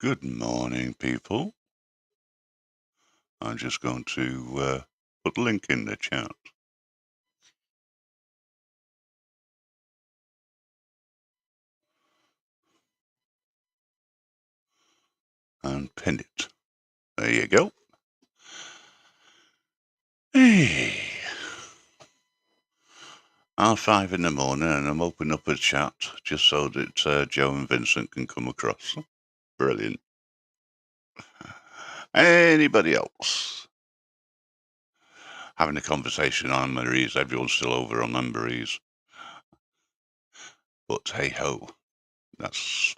Good morning, people. I'm just going to put a link in the chat and pin it. There you go. Hey, 5:30 in the morning, and I'm opening up a chat just so that Joe and Vincent can come across. Brilliant. Anybody else having a conversation on Marie's? Everyone's still over on Marie's, but hey ho, that's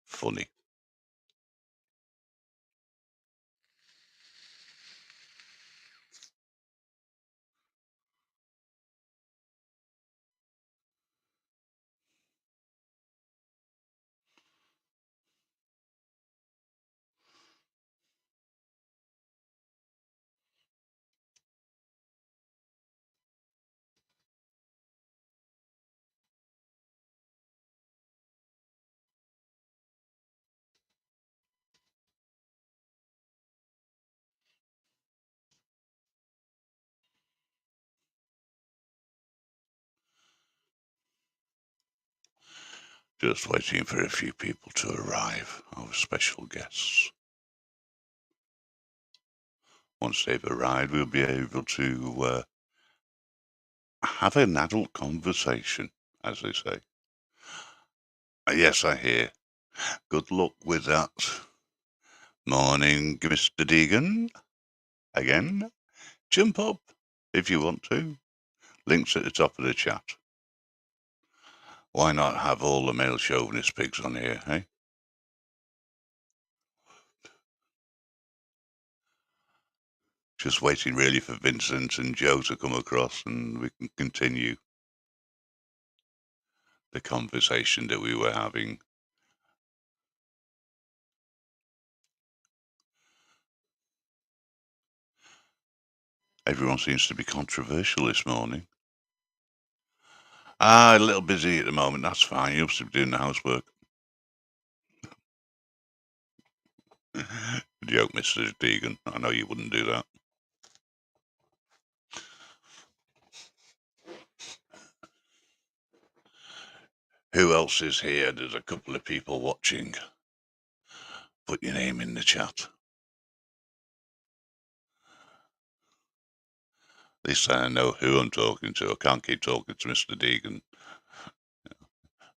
funny. Just waiting for a few people to arrive, our special guests. Once they've arrived, we'll be able to have an adult conversation, as they say. Yes, I hear. Good luck with that. Morning, Mr. Deegan. Again, jump up if you want to. Links at the top of the chat. Why not have all the male chauvinist pigs on here, eh? Just waiting really for Vincent and Joe to come across and we can continue the conversation that we were having. Everyone seems to be controversial this morning. A little busy at the moment, that's fine. You're still doing the housework. Joke, Mr. Deegan. I know you wouldn't do that. Who else is here? There's a couple of people watching. Put your name in the chat. At least I know who I'm talking to. I can't keep talking to Mr. Deegan.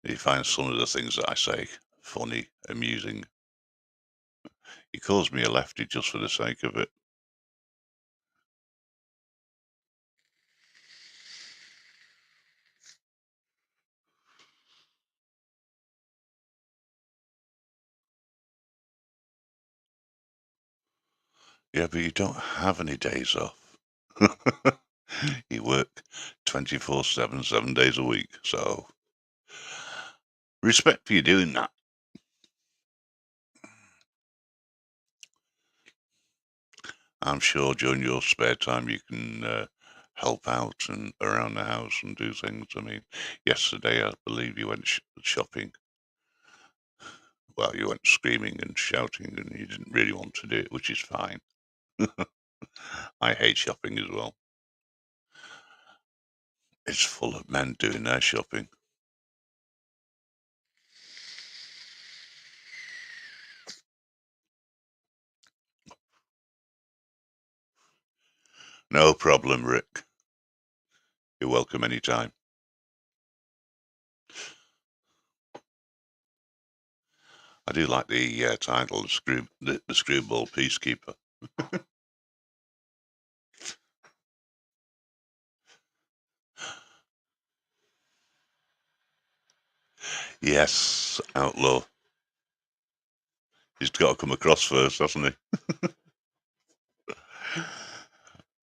He finds some of the things that I say funny, amusing. He calls me a lefty just for the sake of it. Yeah, but you don't have any days off. You work 24/7, 7 days a week. So, respect for you doing that. I'm sure during your spare time you can help out and around the house and do things. I mean, yesterday I believe you went shopping. Well, you went screaming and shouting, and you didn't really want to do it, which is fine. I hate shopping as well. It's full of men doing their shopping. No problem, Rick. You're welcome anytime. I do like the title, the Screwball Peacekeeper. Yes, Outlaw. He's got to come across first, hasn't he?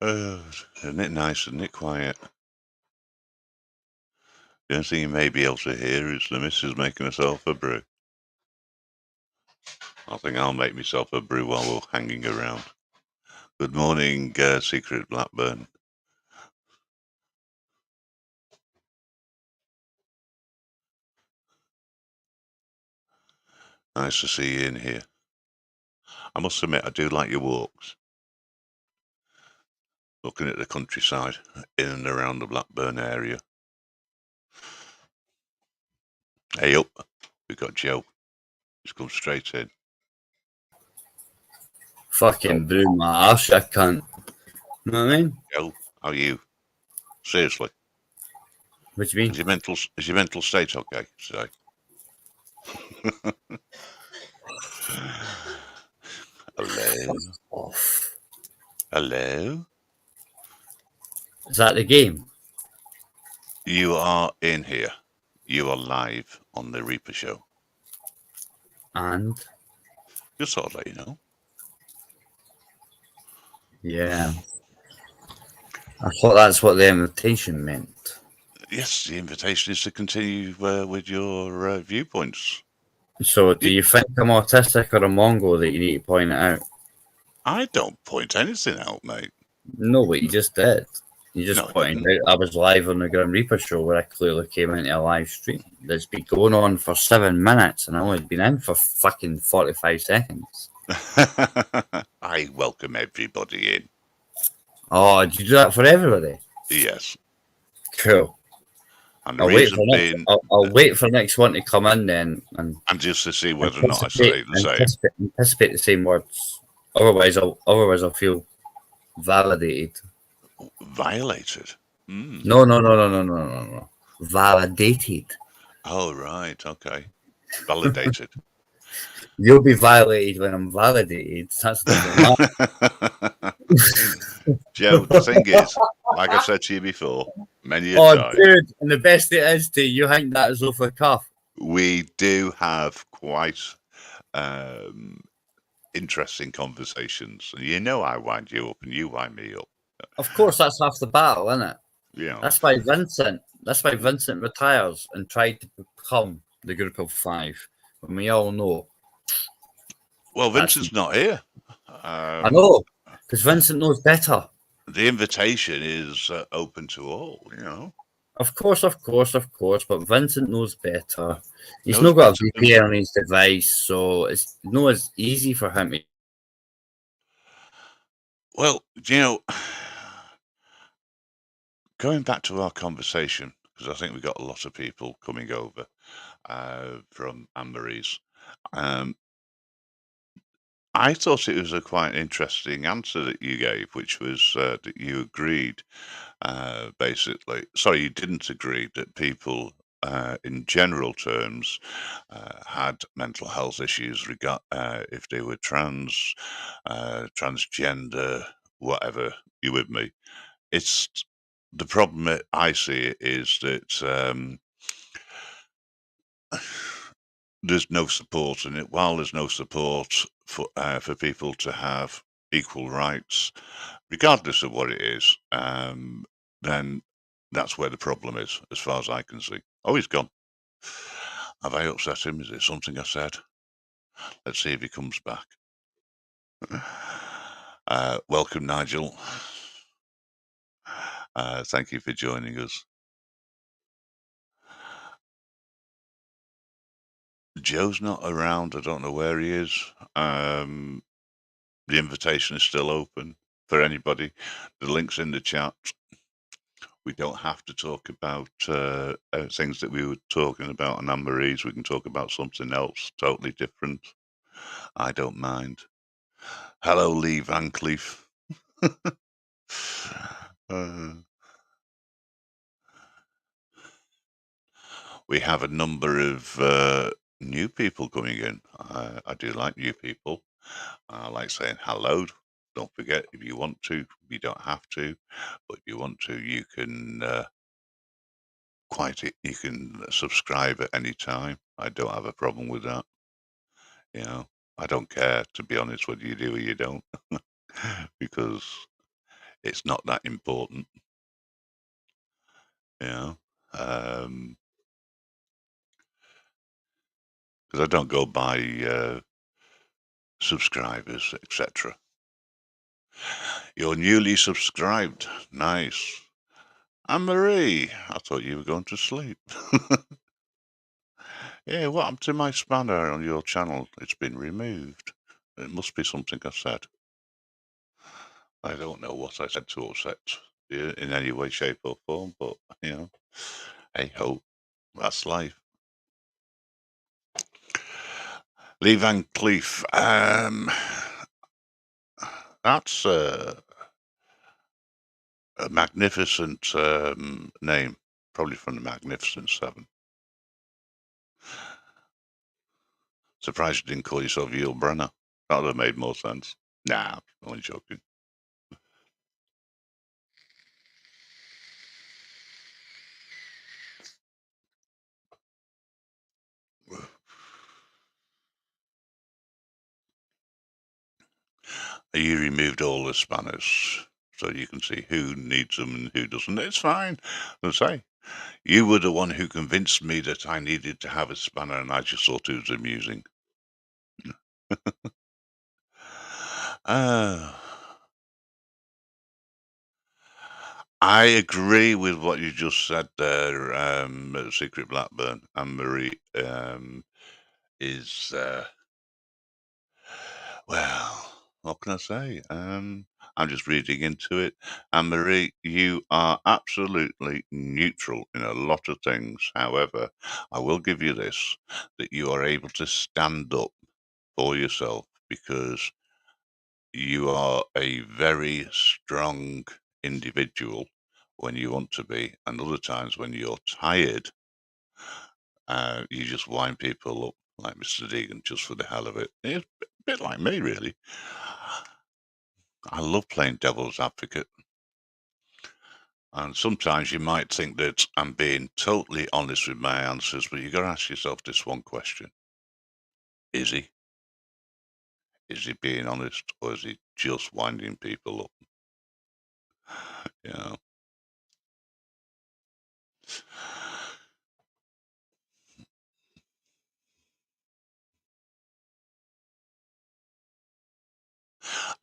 Isn't it nice? Isn't it quiet? The only thing you may be able to hear is the missus making herself a brew. I think I'll make myself a brew while we're hanging around. Good morning, Secret Blackburn. Nice to see you in here. I must admit, I do like your walks. Looking at the countryside in and around the Blackburn area. Hey up, we've got Joe. He's come straight in. Fucking blew my arse, I can't. You know what I mean? Joe, how are you? Seriously, What do you mean? is your mental state okay today? Hello, Off. hello. Is that the game? You are in here. You are live on the Reaper Show. And Just thought I'd let you know. yeah, I thought that's what the invitation meant. Yes, the invitation is to continue with your viewpoints. So, do you think I'm autistic or a Mongo that you need to point it out? I don't point anything out, mate. No, but you just did. You just No, I pointed didn't. out I was live on the Grim Reaper show where I clearly came into a live stream that's been going on for 7 minutes and I only been in for fucking 45 seconds. I welcome everybody in. Oh, did you do that for everybody? Yes. Cool. And the I'll wait reason for being, I'll wait for the next one to come in then and just to see whether or not I say the same. anticipate the same words. Otherwise I'll feel validated. Violated. No. Validated. Oh, right. Okay. Validated. You'll be violated when I'm validated. That's different. Joe, the thing is, like I've said to you before, many a Oh, time, dude, and the best it is to you think that is off the cuff. we do have quite interesting conversations. And you know I wind you up and you wind me up. Of course, that's half the battle, isn't it? Yeah. That's why Vincent retires and tried to become the group of five. And we all know. Well, Vincent's not here. I know, because Vincent knows better. The invitation is open to all, you know. Of course, but Vincent knows better. He's Knows not got a better, VPN on his device, so it's not as easy for him to. Well, you know, going back to our conversation, because I think we've got a lot of people coming over from Anne-Marie's. I thought it was a quite interesting answer that you gave, which was that you agreed, basically. Sorry, you didn't agree that people, in general terms, had mental health issues, if they were trans, transgender, whatever. You with me? It's the problem that I see is that there's no support in it. While there's no support for people to have equal rights, regardless of what it is, then that's where the problem is, as far as I can see. Oh, he's gone. Have I upset him? Is it something I said? Let's see if he comes back. Welcome, Nigel. Thank you for joining us. Joe's not around. I don't know where he is. The invitation is still open for anybody. The link's in the chat. We don't have to talk about things that we were talking about on Anne-Marie's. We can talk about something else totally different. I don't mind. Hello, Lee Van Cleef. We have a number of new people coming in. I do like new people. I like saying hello. Don't forget, if you want to, you don't have to, but if you want to, you can you can subscribe at any time. I don't have a problem with that. You know, I don't care, to be honest, whether you do or you don't, because it's not that important. You know, because I don't go by subscribers, etc. You're newly subscribed. Nice. Anne-Marie, I thought you were going to sleep. Yeah, what happened to my spanner on your channel? It's been removed. It must be something I said. I don't know what I said to upset you in any way, shape, or form, but, hey ho, that's life. Lee Van Cleef, that's a magnificent name, probably from the Magnificent Seven. Surprised you didn't call yourself Yul Brynner. That would have made more sense. Nah, I'm only joking. You removed all the spanners so you can see who needs them and who doesn't. It's fine. As I say, you were the one who convinced me that I needed to have a spanner, and I just thought it was amusing. I agree with what you just said there, Secret Blackburn. Anne-Marie is, well, what can I say? I'm just reading into it. Anne-Marie, you are absolutely neutral in a lot of things. However, I will give you this, that you are able to stand up for yourself because you are a very strong individual when you want to be, and other times when you're tired, you just wind people up like Mr. Deegan just for the hell of it. It's a bit like me, really. I love playing devil's advocate. And sometimes you might think that I'm being totally honest with my answers, but you got to ask yourself this one question. Is he? Is he being honest, or is he just winding people up? You know?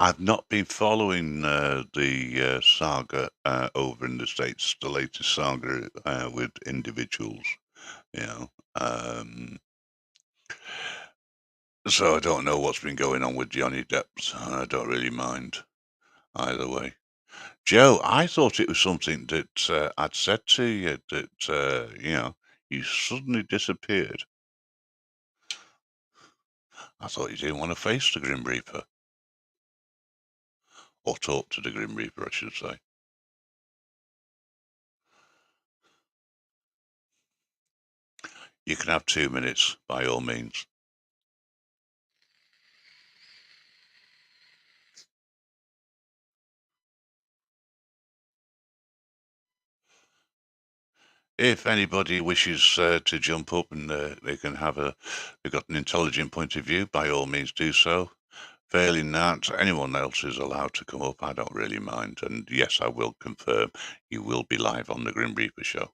I've not been following the saga over in the States, the latest saga with individuals, you know. So I don't know what's been going on with Johnny Depp. I don't really mind either way. Joe, I thought it was something that I'd said to you that, you suddenly disappeared. I thought you didn't want to face the Grim Reaper. Or talk to the Grim Reaper, I should say. You can have 2 minutes, by all means. If anybody wishes to jump up and they've got an intelligent point of view, by all means do so. Failing that, anyone else is allowed to come up. I don't really mind. And yes, I will confirm you will be live on the Grim Reaper show.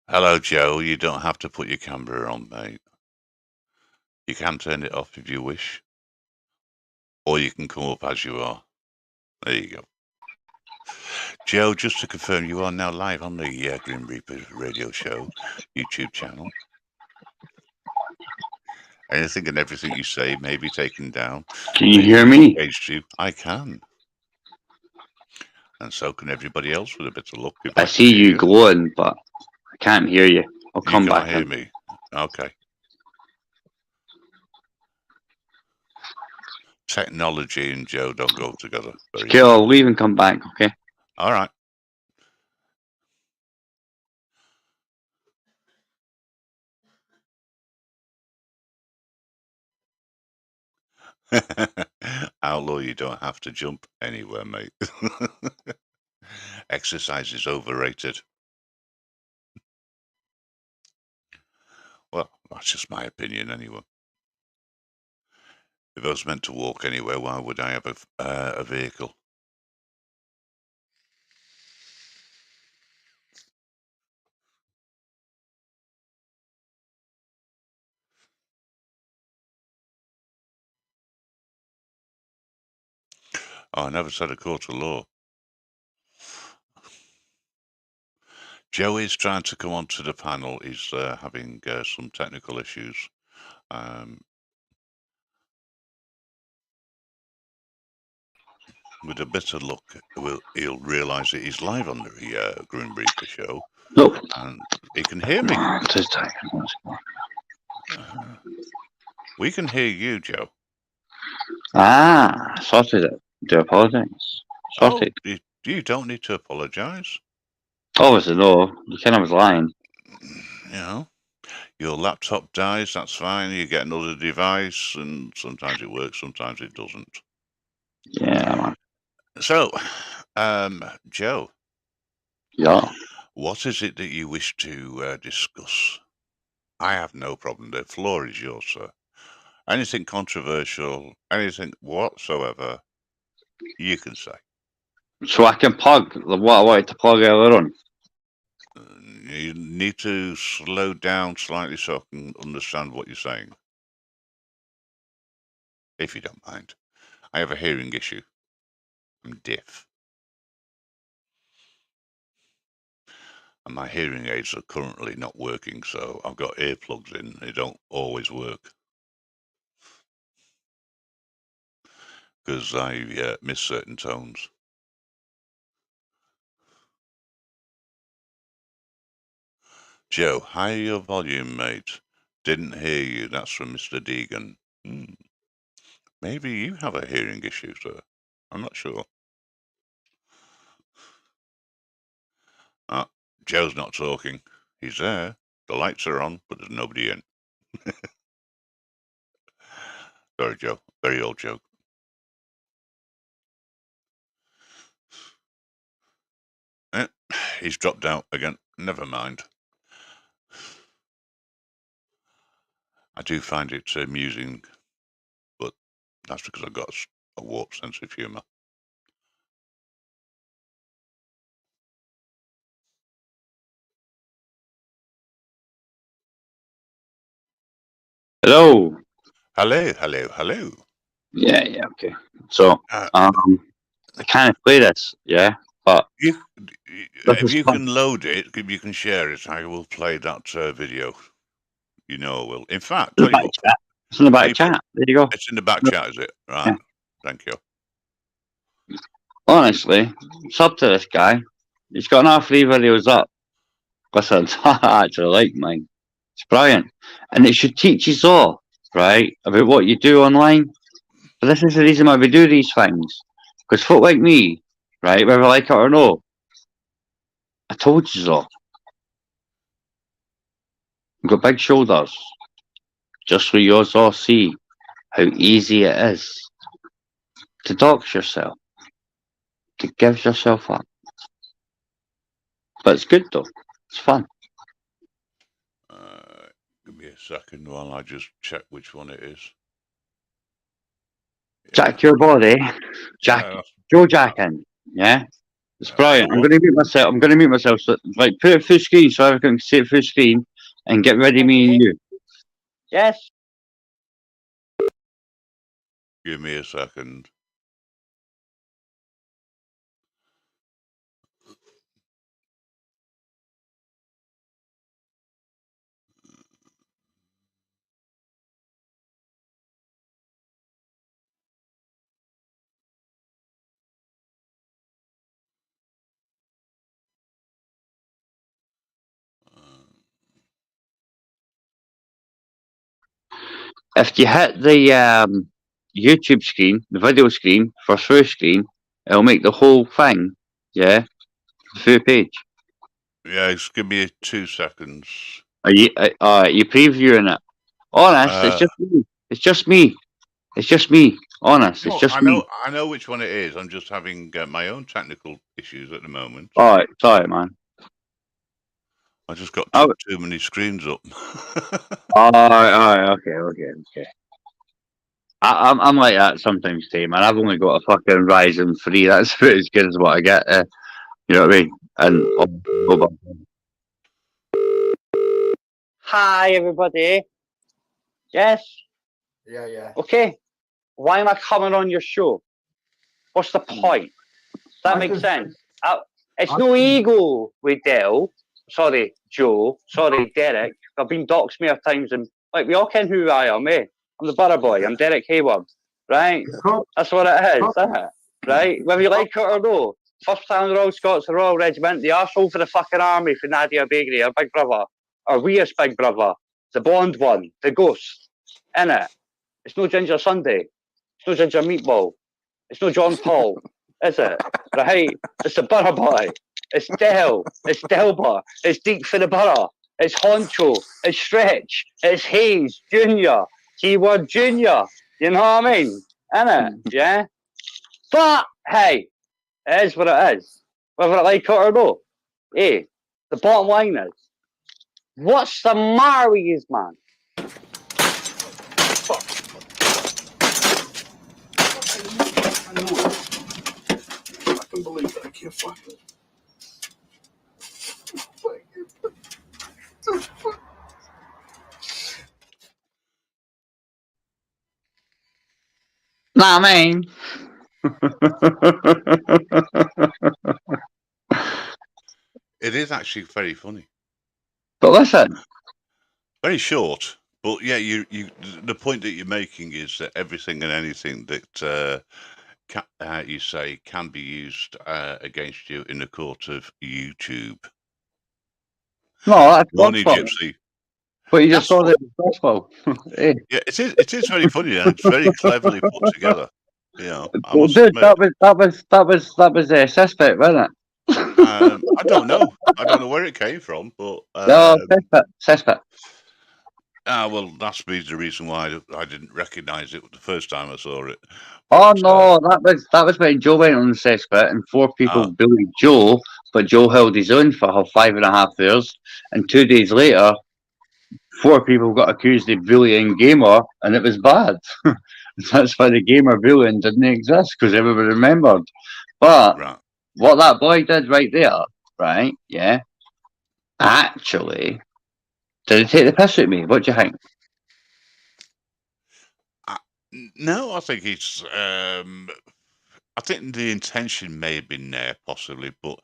Hello, Joe. You don't have to put your camera on, mate. You can turn it off if you wish. Or you can come up as you are. There you go. Joe, just to confirm, you are now live on the Grim Reaper radio show YouTube channel. Anything and everything you say may be taken down. Can you hear me? I can. And so can everybody else with a bit of luck. I see you glowing, but I can't hear you. I'll come back. You can't hear me? Okay. Technology and Joe don't go together. Okay, I'll leave and come back, okay? All right. Outlaw, you don't have to jump anywhere, mate. Exercise is overrated. Well, that's just my opinion anyway. If I was meant to walk anywhere, why would I have a vehicle? Oh, I never said a court of law. Joe is trying to come onto the panel. He's having some technical issues. With a bit of luck, he'll realise that he's live on the Grim Reaper show, Nope. and he can hear me. We can hear you, Joe. Ah, sorted it. Do apologise. Sorted. Oh, you don't need to apologise. Obviously, no. You kind of was lying. You know, your laptop dies, that's fine. You get another device, and sometimes it works, sometimes it doesn't. Yeah, man. So, Joe. Yeah. What is it that you wish to discuss? I have no problem. The floor is yours, sir. Anything controversial, anything whatsoever, you can say. So I can plug what I wanted to plug earlier on. You need to slow down slightly so I can understand what you're saying. If you don't mind. I have a hearing issue. I'm deaf. And my hearing aids are currently not working, so I've got earplugs in. They don't always work. Because I miss certain tones. Joe, higher your volume, mate. Didn't hear you. That's from Mr. Deegan. Maybe you have a hearing issue, sir. I'm not sure. Joe's not talking. He's there. The lights are on, but there's nobody in. Sorry, Joe. Very old joke. He's dropped out again. Never mind. I do find it amusing, but that's because I've got a warped sense of humour. Hello. Hello. Yeah, okay. So, I can't play this, yeah, but if you can load it, if you can share it, I will play that video. You know I will. In fact, tell you what. It's in the back chat. There you go. It's in the back chat, is it? Right. Yeah. Thank you. Honestly, sub to this guy. He's got enough 3 videos up. Listen, I actually like mine. It's brilliant. And it should teach us all, right, about what you do online. But this is the reason why we do these things. Because folk like me, right, whether I like it or no, I told you so. I've got big shoulders. Just so you all see how easy it is to dox yourself, to give yourself up. But it's good though. It's fun. Give me a second while I just check which one it is. Jack your body. Joe Jackin. Yeah? It's brilliant. I'm gonna mute myself. So, like, put it full screen so everyone can see it full screen and get ready, me and you. Yes. Give me a second. If you hit the YouTube screen, the video screen for full screen, it'll make the whole thing, yeah, the full page. Yeah, just give me 2 seconds. Are you previewing it? Honest, it's just me. It's just me. It's just me. Honest, it's just me. I know which one it is. I'm just having my own technical issues at the moment. All right, sorry, man. I just got too many screens up. All right, okay. I'm like that sometimes too, man. I've only got a fucking Ryzen 3. That's about as good as what I get. You know what I mean? And hi, everybody. Yes. Yeah. Okay. Why am I coming on your show? What's the point? Does that make sense? It's no ego with Dell. Sorry, Joe. Sorry, Derek. I've been doxed many times, and like we all ken who I am, eh? I'm the Borough Boy. I'm Derek Hayward, right? That's what it is, isn't it? right? Whether you like it or no. First time the Royal Scots, the Royal Regiment, the arsehole for the fucking army for Nadia Bakery, our big brother, our weirdest big brother, the blonde one, the ghost, innit? It's no Ginger Sunday. It's no Ginger Meatball. It's no John Paul, is it? Right? It's the Borough Boy. It's Del. It's Delba. It's Deep for the Borough. It's Honcho. It's Stretch. It's Hayes Junior. Keyword Junior. You know what I mean? Innit? Yeah? But, hey, it is what it is. Whether I like it or no. Hey, the bottom line is, what's the matter with you, man? I know it. I can believe it. I can't fucking. Nah, I mean. It is actually very funny. But listen, Very short. But yeah, the point that you're making is that everything and anything that you say can be used against you in the court of YouTube. no, that's Morning, gospel. Gypsy. But you just saw that it was gospel. Hey. Yeah, it is very funny and it's very cleverly put together. You know, I Well, must dude, admit. that was suspect, wasn't it? I don't know. I don't know where it came from, but No, suspect. well, that's the reason why I didn't recognise it the first time I saw it. Oh But, no, that was when Joe went on the suspect and 4 people bullied Joe, but Joe held his own for 5.5 years, and 2 days later, 4 people got accused of bullying Gamer, and it was bad. That's why the Gamer bullying didn't exist, because everybody remembered. But right. what that boy did right there, right, yeah, actually, did he take the piss at me? What do you think? No, I think it's. I think the intention may have been there, possibly, but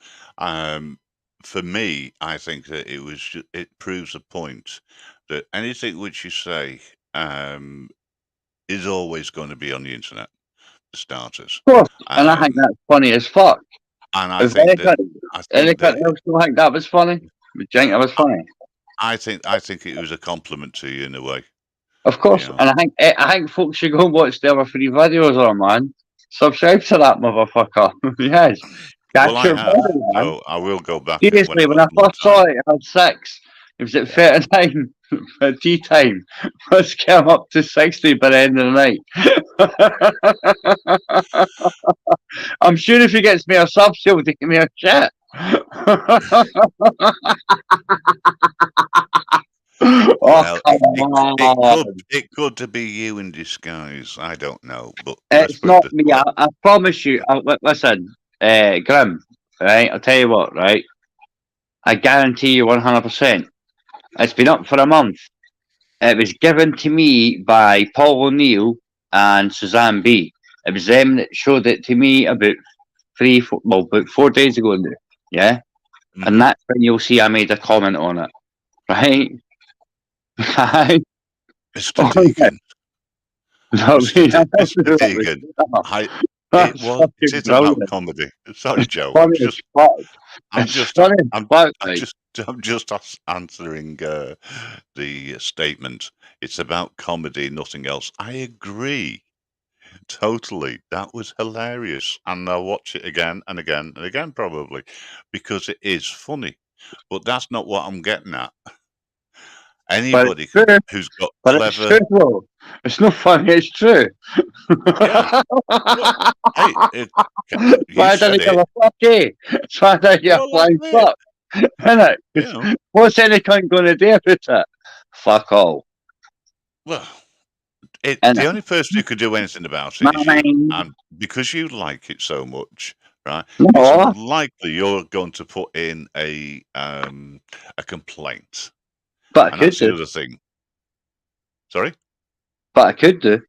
for me, I think that it proves a point that anything which you say is always going to be on the internet, for starters. Of course, and I think that's funny as fuck. And I If think that anybody else don't think that was funny, do you think that was funny? I think it was a compliment to you in a way. Of course, Yeah. and I think folks should go and watch the other 3 videos on, man. Subscribe to that motherfucker. Yes. Well, I have, Body, man. so I will go back. Seriously, when I first saw it, I had 6. It was at 39 at tea time. Let's get him up to 60 by the end of the night. I'm sure if he gets me a sub, he'll give me a shit. Well, it could be you in disguise. I don't know, but it's not me. I promise you. Listen, Grim. Right, I'll tell you what. Right, I guarantee you 100%. It's been up for a month. It was given to me by Paul O'Neill and Suzanne B. It was them that showed it to me about 4 days ago now. Yeah, and that's when you'll see I made a comment on it. Right. Mr. Deacon. Mr. Deacon. It is about comedy. Sorry, Joe. I'm just answering the statement. It's about comedy, nothing else. I agree. Totally. That was hilarious. And I'll watch it again and again and again, probably, because it is funny. But that's not what I'm getting at. Anybody who's got clever... It's true, it's not funny, it's true. Yeah. Hey, why don't you give a fuck, eh? Why don't you flying fuck? Innit? Yeah. What's any cunt going to do with it? Fuck all. Well, the only person who could do anything about it is you. And because you like it so much, right, it's unlikely you're going to put in a complaint. But I could do. The other thing. Sorry? But I could do.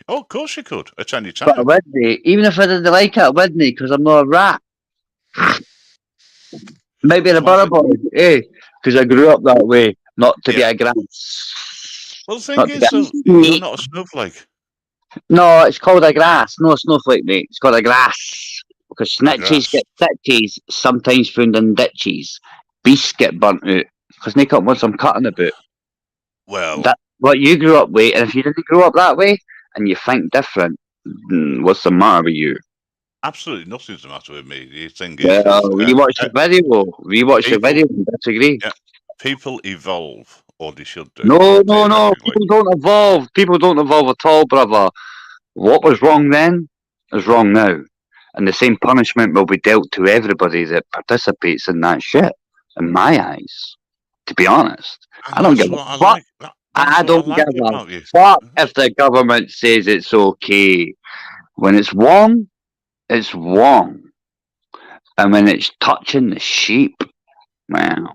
Oh, of course you could. At any time. But I wouldn't. Even if I didn't like it, I wouldn't, because I'm not a rat. Maybe the Borough Boy, because I grew up that way, not to be a grand. Well, the thing is, you're not a snowflake. No, it's called a grass. No snowflake, mate. It's called a grass. Because snitches grass. get stitches, sometimes found in ditches. Beasts get burnt out. Because they cut once I'm cutting about. Well, That's what you grew up with, and if you didn't grow up that way and you think different, what's the matter with you? absolutely nothing's the matter with me. The thing is, Well, rewatch the video. Rewatch the people- video and disagree. Yeah. people evolve, or they should do. No. theoretically. People don't evolve. People don't evolve at all, brother. What was wrong then is wrong now. And the same punishment will be dealt to everybody that participates in that shit, in my eyes. To be honest. And I don't that's give a what I fuck. like. That's I what don't like give a about you. fuck if the government says it's okay. When it's wrong, it's wrong. And when it's touching the sheep, well,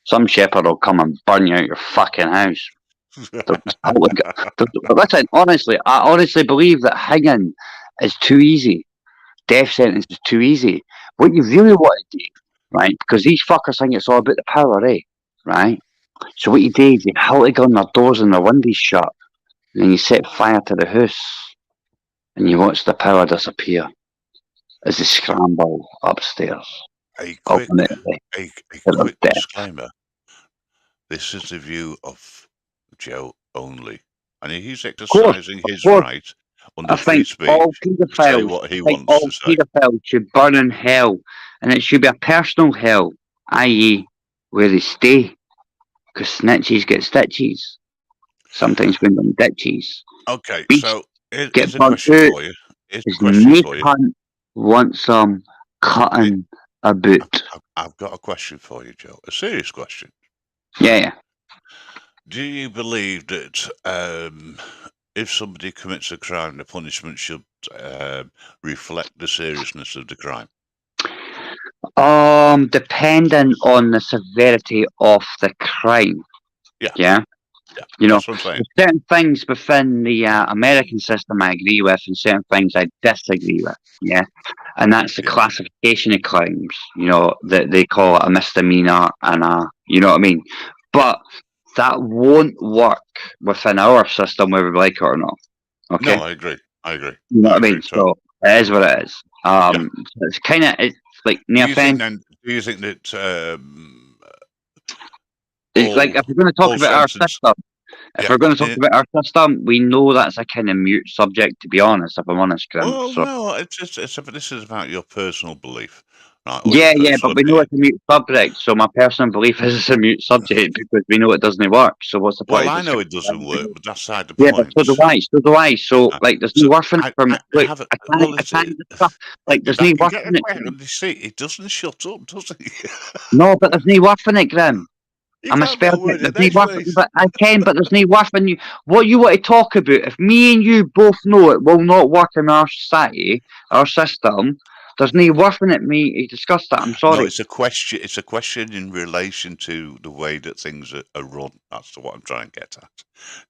some shepherd will come and burn you out your fucking house. Listen, honestly, I honestly believe that hanging is too easy. Death sentence is too easy. What you really want to do, right? Because these fuckers think it's all about the power, eh? Right? So what you do is you hold on their doors and their windows shut, and then you set fire to the house, and you watch the power disappear as they scramble upstairs. A quick, Ultimately, a of quick death. disclaimer. This is the view of Joe only. And he's exercising his course. right under I free think all speech to say paedophiles, what he I think wants all to say. paedophiles should burn in hell, and it should be a personal hell, i.e., where they stay. Because snitches get stitches, sometimes when in ditches. Okay, Beast so here's get a burnt question out. for you. Here's a His question mate for you. hunt wants some cutting about. I've got a question for you, Joe. A serious question. Yeah. Do you believe that if somebody commits a crime, the punishment should reflect the seriousness of the crime? Depending on the severity of the crime. Yeah. Yeah. Yeah, You know, that's what I'm saying. there's certain things within the American system I agree with, and certain things I disagree with. Yeah, and that's the Yeah. classification of crimes. You know, that they call it a misdemeanor and you know what I mean. But that won't work within our system, whether we like it or not. Okay, No, I agree. you know what I mean. So it is what it is. So it's kind of like no offense. Do you think that It's like if we're going to talk about our system, if we're going to talk about our system, we know that's a kind of mute subject. To be honest, if I'm honest, Grim. Well, so. no, this is about your personal belief, right? Yeah, but we know it's a mute subject, so my personal belief is it's a mute subject because we know it doesn't work. So what's the point? Well, I know it doesn't work, but that's side the point. Yeah, but so do I. So like, there's no worth in it from. Like, there's no worth in it. You see, it doesn't shut up, does it? No, but there's no worth in it, Grim. I'm a spell. But I can, but there's no worth in you. What you want to talk about? If me and you both know it will not work in our society, our system. There's no worth in it, me to discuss that. I'm sorry. No, it's a question. It's a question in relation to the way that things are run. That's what I'm trying to get at.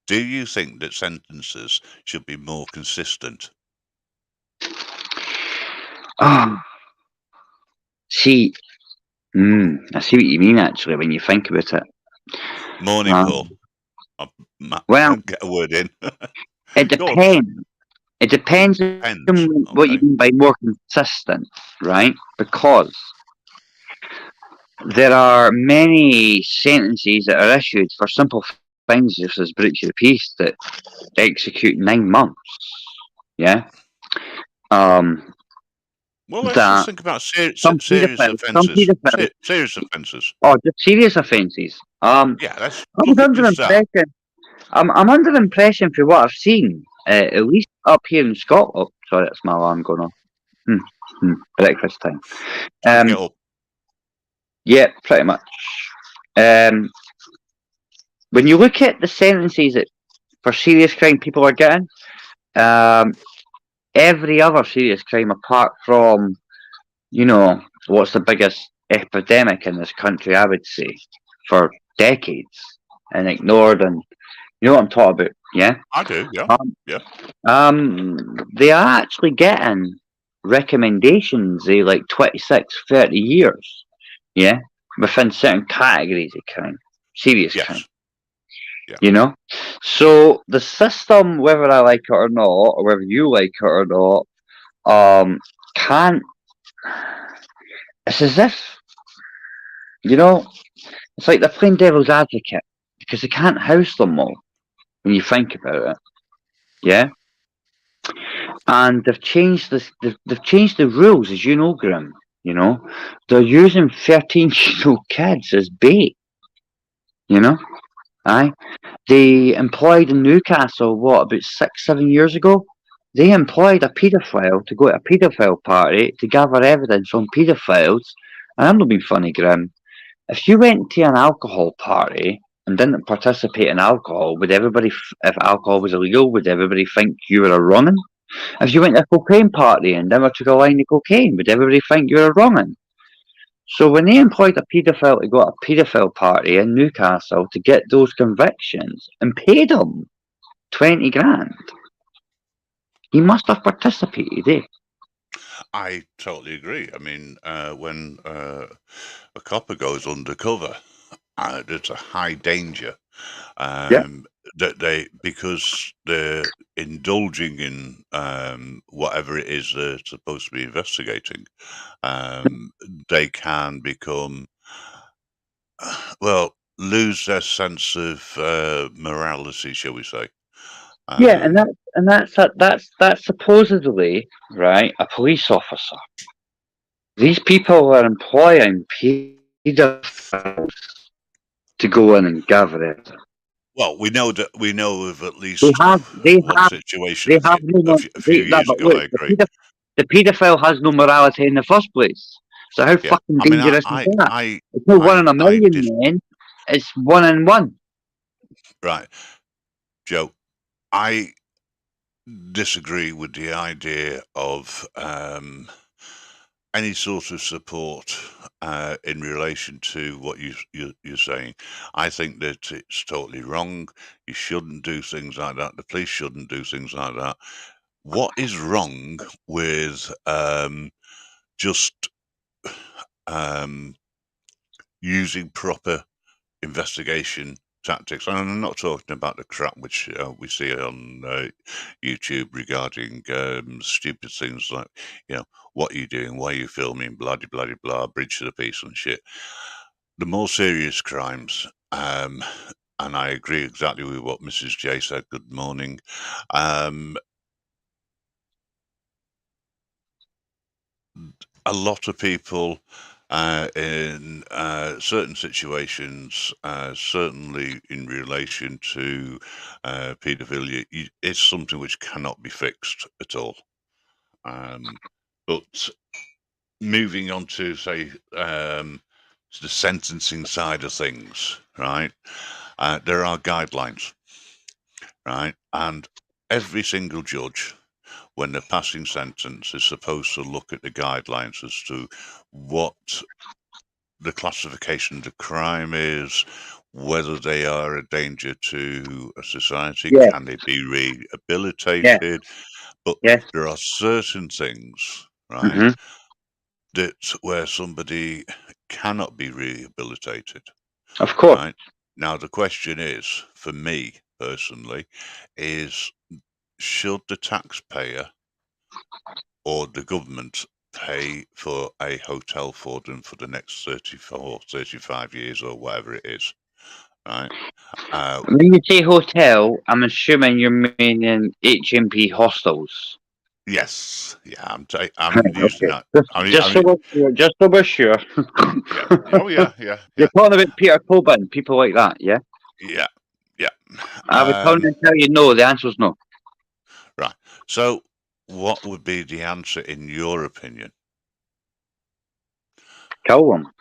Do you think that sentences should be more consistent? See, I see what you mean. Actually, when you think about it. Morning, Paul. Well, get a word in. It depends. It depends on what you mean by more consistent, right? Because there are many sentences that are issued for simple things such as breach of the peace that execute 9 months. Yeah. Well, let's just think about serious offences. Serious offences. Oh, just serious offences. Yeah, that's. I'm under impression. I'm under impression for what I've seen. At least up here in Scotland. Oh, sorry, that's my alarm going on. Breakfast time. Yeah, pretty much. When you look at the sentences for serious crime people are getting, every other serious crime apart from, what's the biggest epidemic in this country, I would say, for decades and ignored, and you know what I'm talking about. Yeah, I do. Yeah, they are actually getting recommendations. They like 26, 30 years. Yeah, within certain categories of crime, serious crime. Yeah. You know? So the system, whether I like it or not, or whether you like it or not, can't. It's as if, you know, it's like they're playing devil's advocate because they can't house them all when you think about it. Yeah? And they've changed this. They've changed the rules, as you know, Grim. You know, they're using 13-year-old kids as bait. You know, aye. They employed in Newcastle what about 6, 7 years ago. They employed a paedophile to go to a paedophile party to gather evidence on paedophiles. And I'm not being funny, Grim. If you went to an alcohol party and didn't participate in alcohol, would everybody, if alcohol was illegal, would everybody think you were a wrong'un? If you went to a cocaine party and never took a line of cocaine, would everybody think you were a wrong'un? So when they employed a paedophile to go to a paedophile party in Newcastle to get those convictions and paid him 20 grand, he must have participated, eh? I totally agree. I mean, when a copper goes undercover, there's a high danger that because they're indulging in whatever it is they're supposed to be investigating, they can become lose their sense of morality, shall we say? Yeah, and that's supposedly right a police officer. These people are employing paedophiles to go in and gather it. Well, we know of at least They one have situation a no. few years ago. I agree. The paedophile has no morality in the first place. So how Yeah, fucking I mean, dangerous I, is that? I, It's not one I, in a I million, dis- man. It's 1 in 1. right, Joe. I disagree with the idea of any sort of support in relation to what you're saying. I think that it's totally wrong. You shouldn't do things like that. The police shouldn't do things like that. What is wrong with just using proper investigation tactics? And I'm not talking about the crap which we see on YouTube regarding stupid things like, what are you doing? Why are you filming? Blah, blah, blah, blah, bridge to the peace and shit. The more serious crimes, and I agree exactly with what Mrs. J said. Good morning. A lot of people in certain situations, certainly in relation to paedophilia, it's something which cannot be fixed at all. But moving on to, say, the sentencing side of things, right? There are guidelines, right? And every single judge, when they're passing sentence, is supposed to look at the guidelines as to what the classification of the crime is, whether they are a danger to a society, Yeah. can they be rehabilitated? But there are certain things, right, Mhm. that where somebody cannot be rehabilitated. Of course. Right? Now the question is, for me personally, is should the taxpayer or the government pay for a hotel for them for the next 34, 35 years or whatever it is, right? When you say hotel, I'm assuming you're meaning HMP hostels. Yes, yeah, I'm using Okay. that. Just so we're sure. Yeah. Oh yeah, yeah, You're talking about Peter Coban, people like that, yeah? yeah, yeah. I would tell you no. The answer's no. Right. So, what would be the answer in your opinion? Kill them.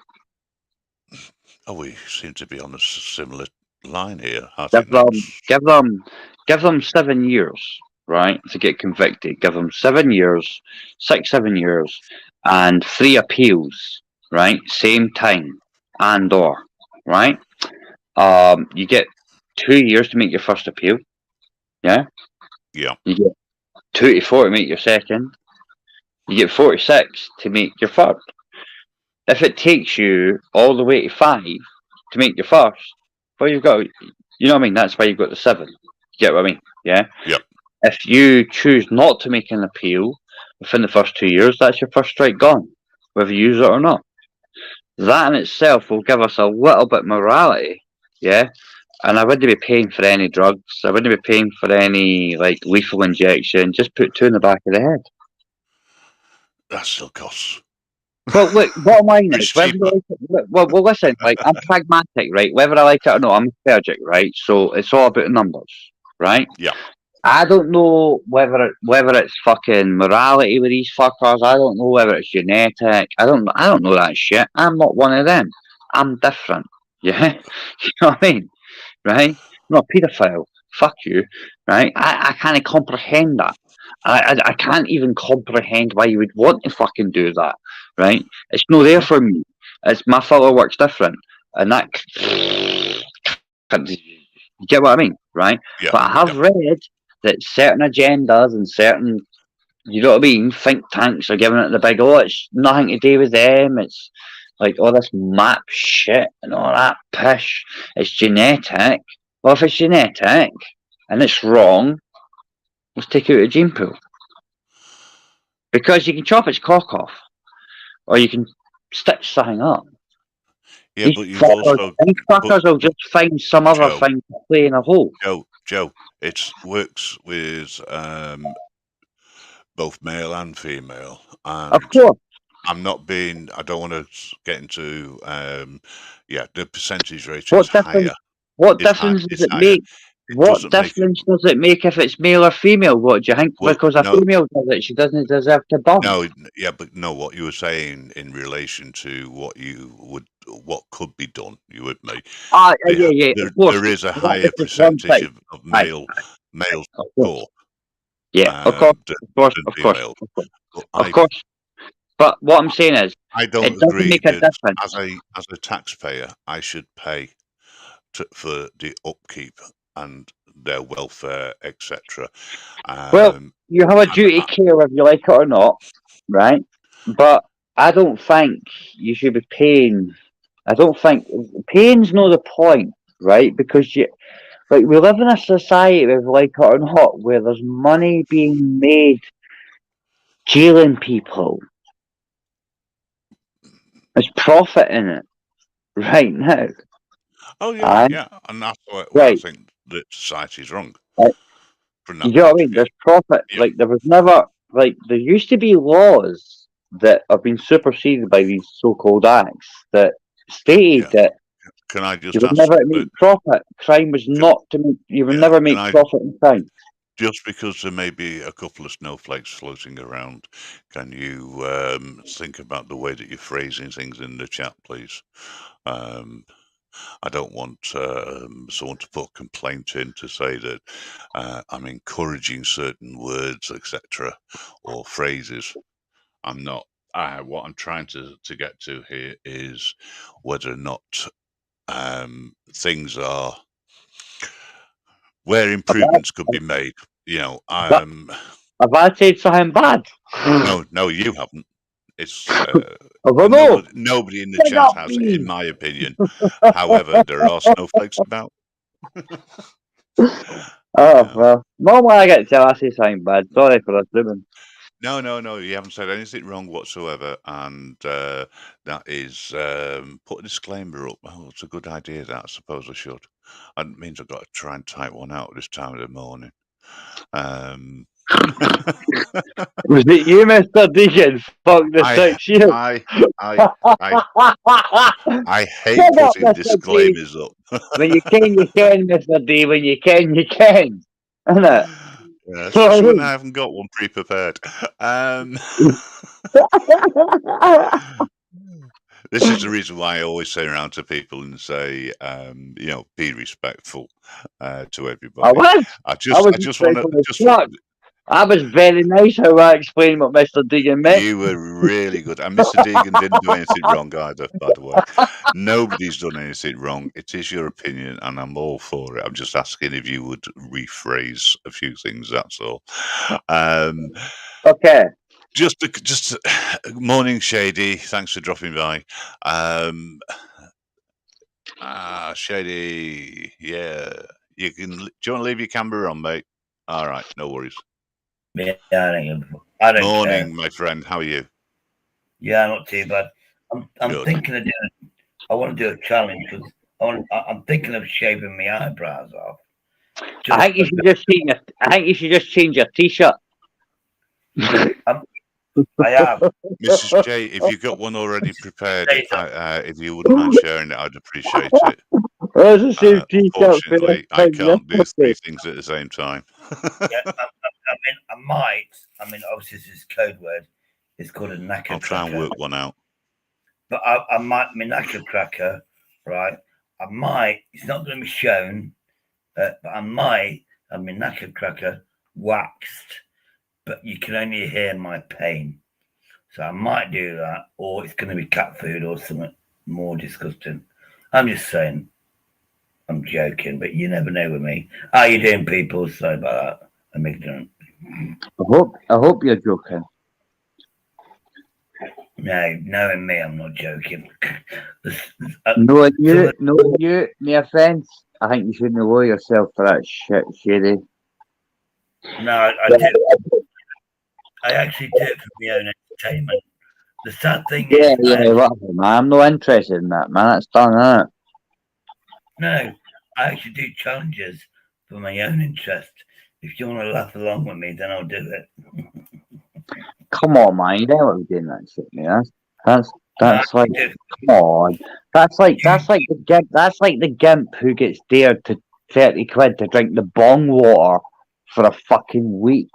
Oh, we seem to be on a similar line here. I Give think them, give them 7 years, right, to get convicted. Give them 7 years, 7 years, and 3 appeals, right, same time, right. You get 2 years to make your first appeal. Yeah. Yeah. You get 24 to make your second. You get 46 to make your third. If it takes you all the way to 5 to make your first, well, you've got You know what I mean? That's why you've got the 7. You get what I mean? Yeah? Yep. If you choose not to make an appeal within the first 2 years, that's your first strike gone, whether you use it or not. That in itself will give us a little bit morality, yeah? And I wouldn't be paying for any drugs. I wouldn't be paying for any, like, lethal injection. Just put 2 in the back of the head. That still costs. Well, look, bottom line is, It's whether cheaper. you like it, well, listen, like, I'm pragmatic, right? Whether I like it or not, I'm strategic, right? So it's all about numbers, right? Yeah. I don't know whether it's fucking morality with these fuckers. I don't know whether it's genetic. I don't know that shit. I'm not one of them. I'm different. Yeah, you know what I mean, right? I'm not a paedophile. Fuck you, right? I can't comprehend that. I can't even comprehend why you would want to fucking do that, right? It's not there for me. It's my fellow works different, and that you get what I mean, right? Yeah. But I have read that certain agendas and certain, you know what I mean, think tanks are giving it the big, oh, it's nothing to do with them. It's like all this map shit and all that pish. It's genetic. Well, if it's genetic and it's wrong, let's take it out of the gene pool. Because you can chop its cock off, or you can stitch something up. Yeah, but you've also these fuckers will just find some other Joe, thing to play in a hole. Joe, it works with both male and female. And Of course. I don't want to get into, the percentage rate What is higher. What difference does it make? What difference does it make if it's male or female? What do you think? Well, Because a no. female does it, she doesn't deserve to bump. No, yeah, but no, what you were saying in relation to what could be done, you with me? Yeah. There is a higher percentage of male score. Yeah, of course. But what I'm saying is, I don't agree that as a taxpayer, I should pay for the upkeep and their welfare, etc. Well, you have a duty to care whether you like it or not, right? But I don't think you should be paying. I don't think paying's not the point, right? Because we live in a society, whether you like it or not, where there's money being made jailing people. There's profit in it right now. Oh yeah, and that's why I think that society's wrong. You know what I mean? There's profit. Yeah. Like there was never there used to be laws that have been superseded by these so-called acts that stated that can I just you would never make profit. Crime was not to make. You would never make profit in crime. Just because there may be a couple of snowflakes floating around, can you think about the way that you're phrasing things in the chat, please? I don't want someone to put a complaint in to say that I'm encouraging certain words, etc., or phrases. I'm not. What I'm trying to get to here is whether or not things are where improvements could be made. You know, have I said something bad? No, you haven't. It's nobody in the chat has it, in my opinion. However, there are snowflakes about. Well, normally I get to I say something bad. Sorry for assuming. No, you haven't said anything wrong whatsoever, and that is put a disclaimer up. Oh, it's a good idea. That I suppose I should. It means I've got to try and type one out this time of the morning. Was it you, Mr. Deacon? Fuck the 6 years. I hate putting disclaimers up. When you can, Mr. D. When you can, isn't it? Yeah, especially when I haven't got one pre-prepared. This is the reason why I always say around to people and say, be respectful to everybody. I was very nice how I explained what Mr. Deegan meant. You were really good. And Mr. Deegan didn't do anything wrong either, by the way. Nobody's done anything wrong. It is your opinion, and I'm all for it. I'm just asking if you would rephrase a few things, that's all. Okay. Just morning, Shady. Thanks for dropping by. Ah, Shady. Yeah. You can. Do you want to leave your camera on, mate? All right. No worries. Yeah, I don't Morning, care. my friend. How are you? Yeah, not too bad. I'm Good. thinking of doing. I want to do a challenge because I'm thinking of shaving my eyebrows off. I think you should just change your. I think you should just change your t-shirt. I have. Mrs. J, if you've got one already prepared, if you wouldn't mind sharing it, I'd appreciate it. There's the same t-shirt for Unfortunately, I everything can't do three yesterday. things at the same time. Yeah, I might. I mean, obviously, this is code word. It's called a knacker I'll try and cracker. work one out. But I might, my knacker cracker, right? I might. It's not going to be shown, but I might have my knacker cracker waxed, but you can only hear my pain. So I might do that, or it's going to be cat food or something more disgusting. I'm just saying. I'm joking, but you never know with me. How you doing, people? Sorry about that. I'm ignorant. I hope you're joking. No, knowing me, I'm not joking. No, you. No offence. I think you shouldn't lower yourself for that shit, Shady. No, I do. I actually do it for my own entertainment. The sad thing Yeah, is, whatever, man. I'm not interested in that, man. That's done, isn't it? no, I actually do challenges for my own interest. If you want to laugh along with me, then I'll do it. Come on, man. You don't want to be doing that shit, man. That's No, like, I do. come on. That's like the gimp. That's like the gimp who gets dared to 30 quid to drink the bong water for a fucking week.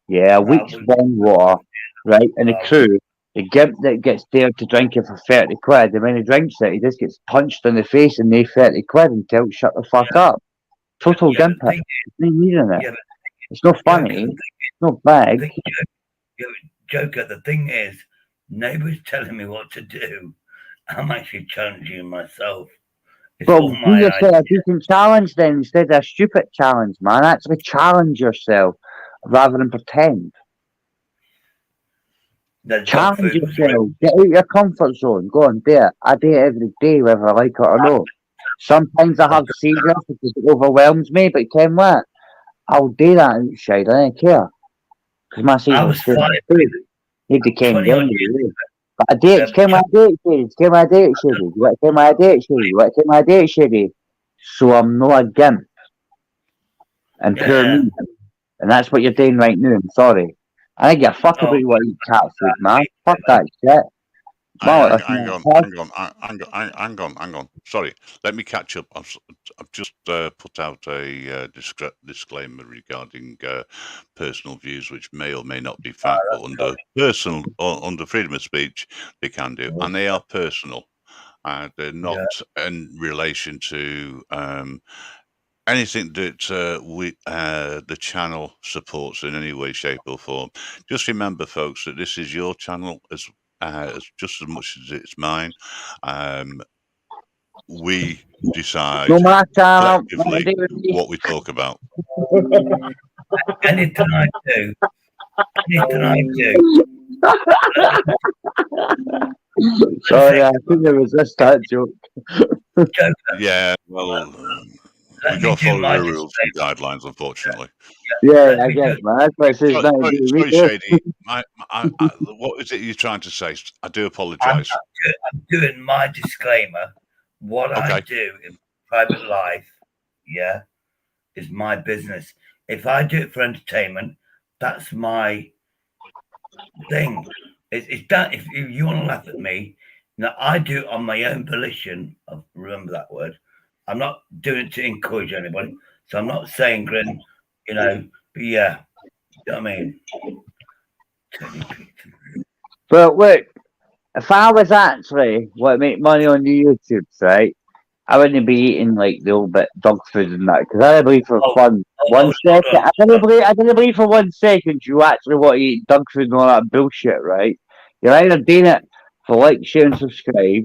Yeah, a week's bong water, right? And the crew, the gimp that gets dared to drink it for 30 quid, and when he drinks it, he just gets punched in the face and they 30 quid and tell shut the fuck up. Total Yeah, gimp. but the thing There's no need in it. Yeah, but It's not funny. Joker, It's not big. Joker, the thing is, nobody's telling me what to do. I'm actually challenging myself. It's Well, all do my yourself a idea. decent challenge then instead of a stupid challenge, man. Actually challenge yourself rather than pretend. The dog Challenge food was yourself. Get out your comfort zone. Go and do it. I do it every day, whether I like it or not. Sometimes I have seizures because it overwhelms me, but you can what? I'll do that outside. I don't care. Because my I seizures was still fine. Need to came 20 down odd anyway. But I date, Yeah, came my date, Shady. Came my date, Shady. You want to came my date, Shady. You want to came my date, Shady. So I'm not a gimp. And poor Yeah. me. And that's what you're doing right now. I'm sorry. I don't give a fuck Oh, about what you eat cat food, man. Fuck that shit. Well, Hang on. Sorry, let me catch up. I've just put out a disclaimer regarding personal views, which may or may not be fact, but under under freedom of speech, they can do, and they are personal. They're not in relation to anything that the channel supports in any way, shape, or form. Just remember, folks, that this is your channel as just as much as it's mine. We decide no matter collectively what we talk about. anything I do. Sorry, I couldn't resist that joke. Joker, Yeah, well, let we me got to do follow my the rules and guidelines, unfortunately. Yeah, let I me get do- it, man. That's why I say it's not Sorry, me. sorry, Shady. What is it you're trying to say? I do apologise. I'm doing my disclaimer. What I Okay. do in private life, yeah, is my business. If I do it for entertainment, that's my thing. It's done. If you want to laugh at me, now I do it on my own volition. Remember that word. I'm not doing it to encourage anybody. So I'm not saying, Grin, but yeah, you know what I mean? But look, if I was actually what make money on the YouTube, right? I wouldn't be eating like the old bit dog food and that because I believe for fun. I didn't believe for 1 second you actually want to eat dog food and all that bullshit, right? You're either doing it for like, share, and subscribe,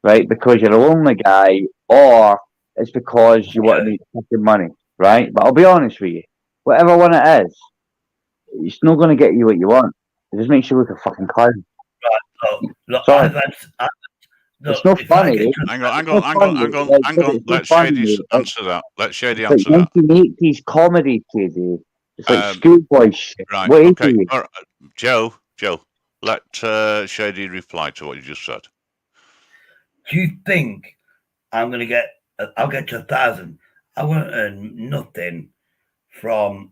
right? Because you're a lonely guy, or it's because you want to make fucking money, right? But I'll be honest with you, whatever one it is, it's not going to get you what you want. It just makes you look a fucking clown. Look, Sorry. It's not if I funny. get Hang on. It's not funny, like, Hang but on. it's not Let funny, Shady like, answer that. Let Shady it's like answer that. 1980s comedy, Katie. It's like Um, schoolboy shit. Right. What is Okay. it? All right. Joe. Let Shady reply to what you just said. Do you think I'm going to get? I'll get to 1,000. I won't earn nothing from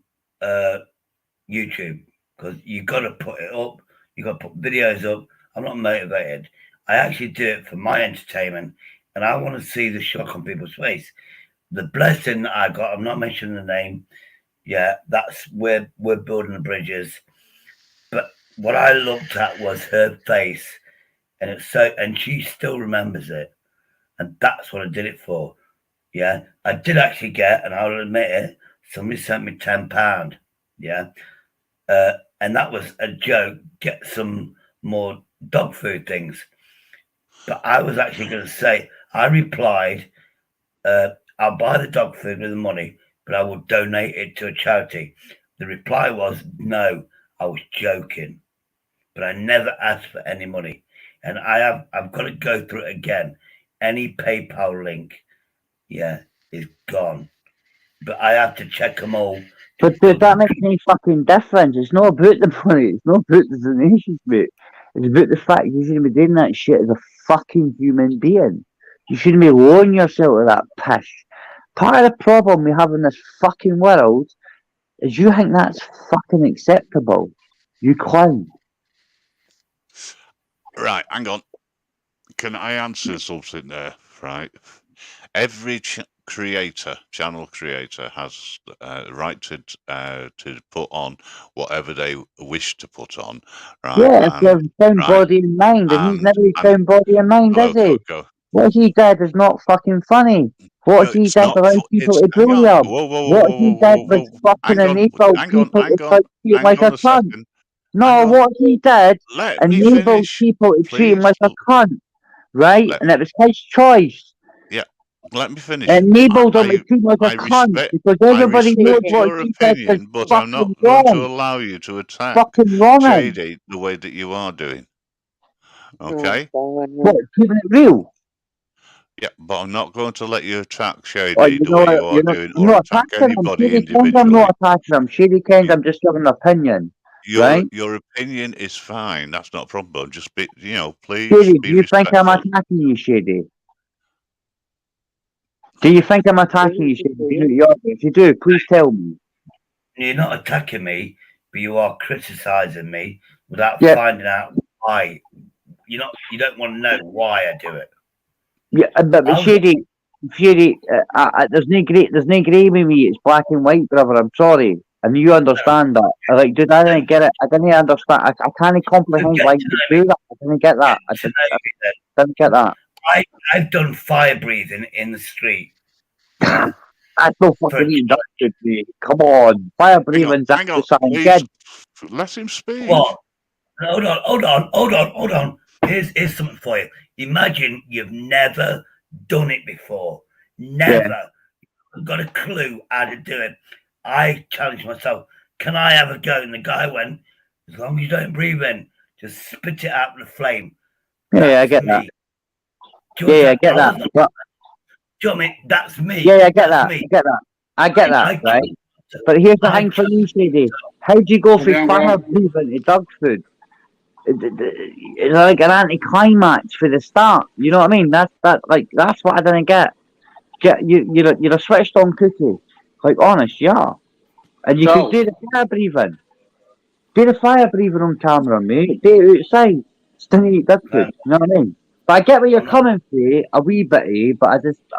YouTube because you got to put it up. You got to put videos up. I'm not motivated. I actually do it for my entertainment, and I want to see the shock on people's face. The blessing that I got. I'm not mentioning the name. Yeah, that's where we're building the bridges. But what I looked at was her face, and it's so, and she still remembers it, and that's what I did it for. Yeah, I did actually get, and I'll admit it. Somebody sent me £10. Yeah, and that was a joke. Get some more dog food things. But I was actually going to say, I replied, I'll buy the dog food with the money, but I will donate it to a charity. The reply was, no, I was joking, but I never asked for any money. And I've got to go through it again. Any PayPal link, yeah, is gone. But I have to check them all. But dude, that makes any fucking difference. It's not about the money. It's not about the donations, mate. It's about the fact you shouldn't be doing that shit as a fucking human being. You shouldn't be lowering yourself to that pish. Part of the problem we have in this fucking world is you think that's fucking acceptable. You clown. Right. Hang on. Can I answer something there? Right. Every channel creator has the right to put on whatever they wish to put on, right? Yeah, if you're sound right, body and mind, and he's never sound body and mind, is he? Go. What he did is not fucking funny. What he It's did not. allowed people It's to hang bully on. him. What he did was fucking enable people to treat him Hang like on a a cunt. second. No, Hang on. what he did Let me enabled finish, people to treat him please. like a cunt, right? Let- And it was his choice. Let me finish. It enabled him to treat him like I a cunt respect. because I everybody knows respect what your he did is opinion, but I'm not fucking going to wrong. allow you to attack Fucking wrong. Shady the way that you are doing. Okay? What, keeping it real? Yeah, but I'm not going to let you attack Shady Oh, you the know way what? you are doing, I'm or not attack attacking him. anybody Shady Kend, I'm individually. not attacking him. Shady Kend, I'm just giving an opinion. Right? Your opinion is fine. That's not a problem. Just be, please Shady, be do you think I'm respectful. attacking you, Shady? Do you think I'm attacking you, Shady? If you do, please tell me. You're not attacking me, but you are criticizing me without Yeah. finding out why. You don't want to know why I do it. Yeah, but Shady, there's no grey with me. It's black and white, brother. I'm sorry, and you understand that. Like, dude, I didn't get it. I didn't understand. I can't comprehend why you do that. I didn't get that. I didn't get that. I've done fire breathing in the street. Yeah. That's no fucking inducted, mate. Come on, fire breathing's Hang on, exercise. please. Let him speak. What? Hold on. Here's something for you. Imagine you've never done it before. Never. Yeah. Got a clue how to do it. I challenged myself. Can I have a go? And the guy went, as long as you don't breathe in, just spit it out with a flame. Yeah, I get that. I get that. Do you know what I mean? That's me. Yeah, I get that. I get that, right? But here's the thing for you, Shady. How'd you go from fire breathing to dog food? It's like an anticlimax for the start. You know what I mean? That's what I didn't get. You're a switched on cookie. Like, honest, yeah. And you could do the fire breathing. Do the fire breathing on camera, mate. Do it outside. Still eat dog food. You know what I mean? But I get where you're coming from, a wee bit, but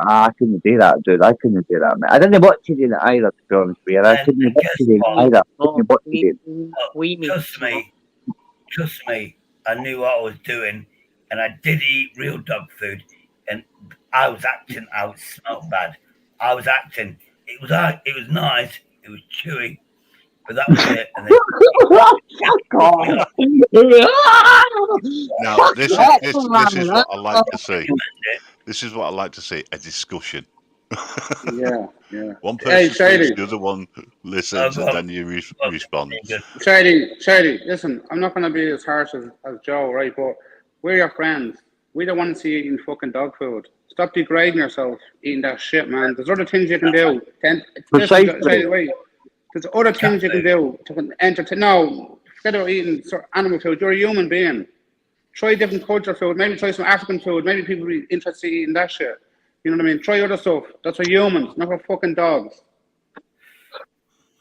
I couldn't do that, dude. I couldn't do that, man. I didn't watch you do it either, to be honest with you. I couldn't watch you do it either. Trust me, I knew what I was doing, and I did eat real dog food, and I was acting out. It smelled bad. I was acting. It was nice. It was chewy, but that was it. And then, now, this is what I like to see. This is what I like to see: a discussion. Yeah. One person speaks, the other one listens, and then you respond. Shady, listen, I'm not going to be as harsh as Joe, right? But we're your friends. We don't want to see you eating fucking dog food. Stop degrading yourself eating that shit, man. There's other things you can do. Precisely. There's other things you can do to entertain. No, instead of eating animal food, you're a human being. Try different culture food. Maybe try some African food. Maybe people be interested in eating that shit. You know what I mean? Try other stuff. That's for humans, not for fucking dogs.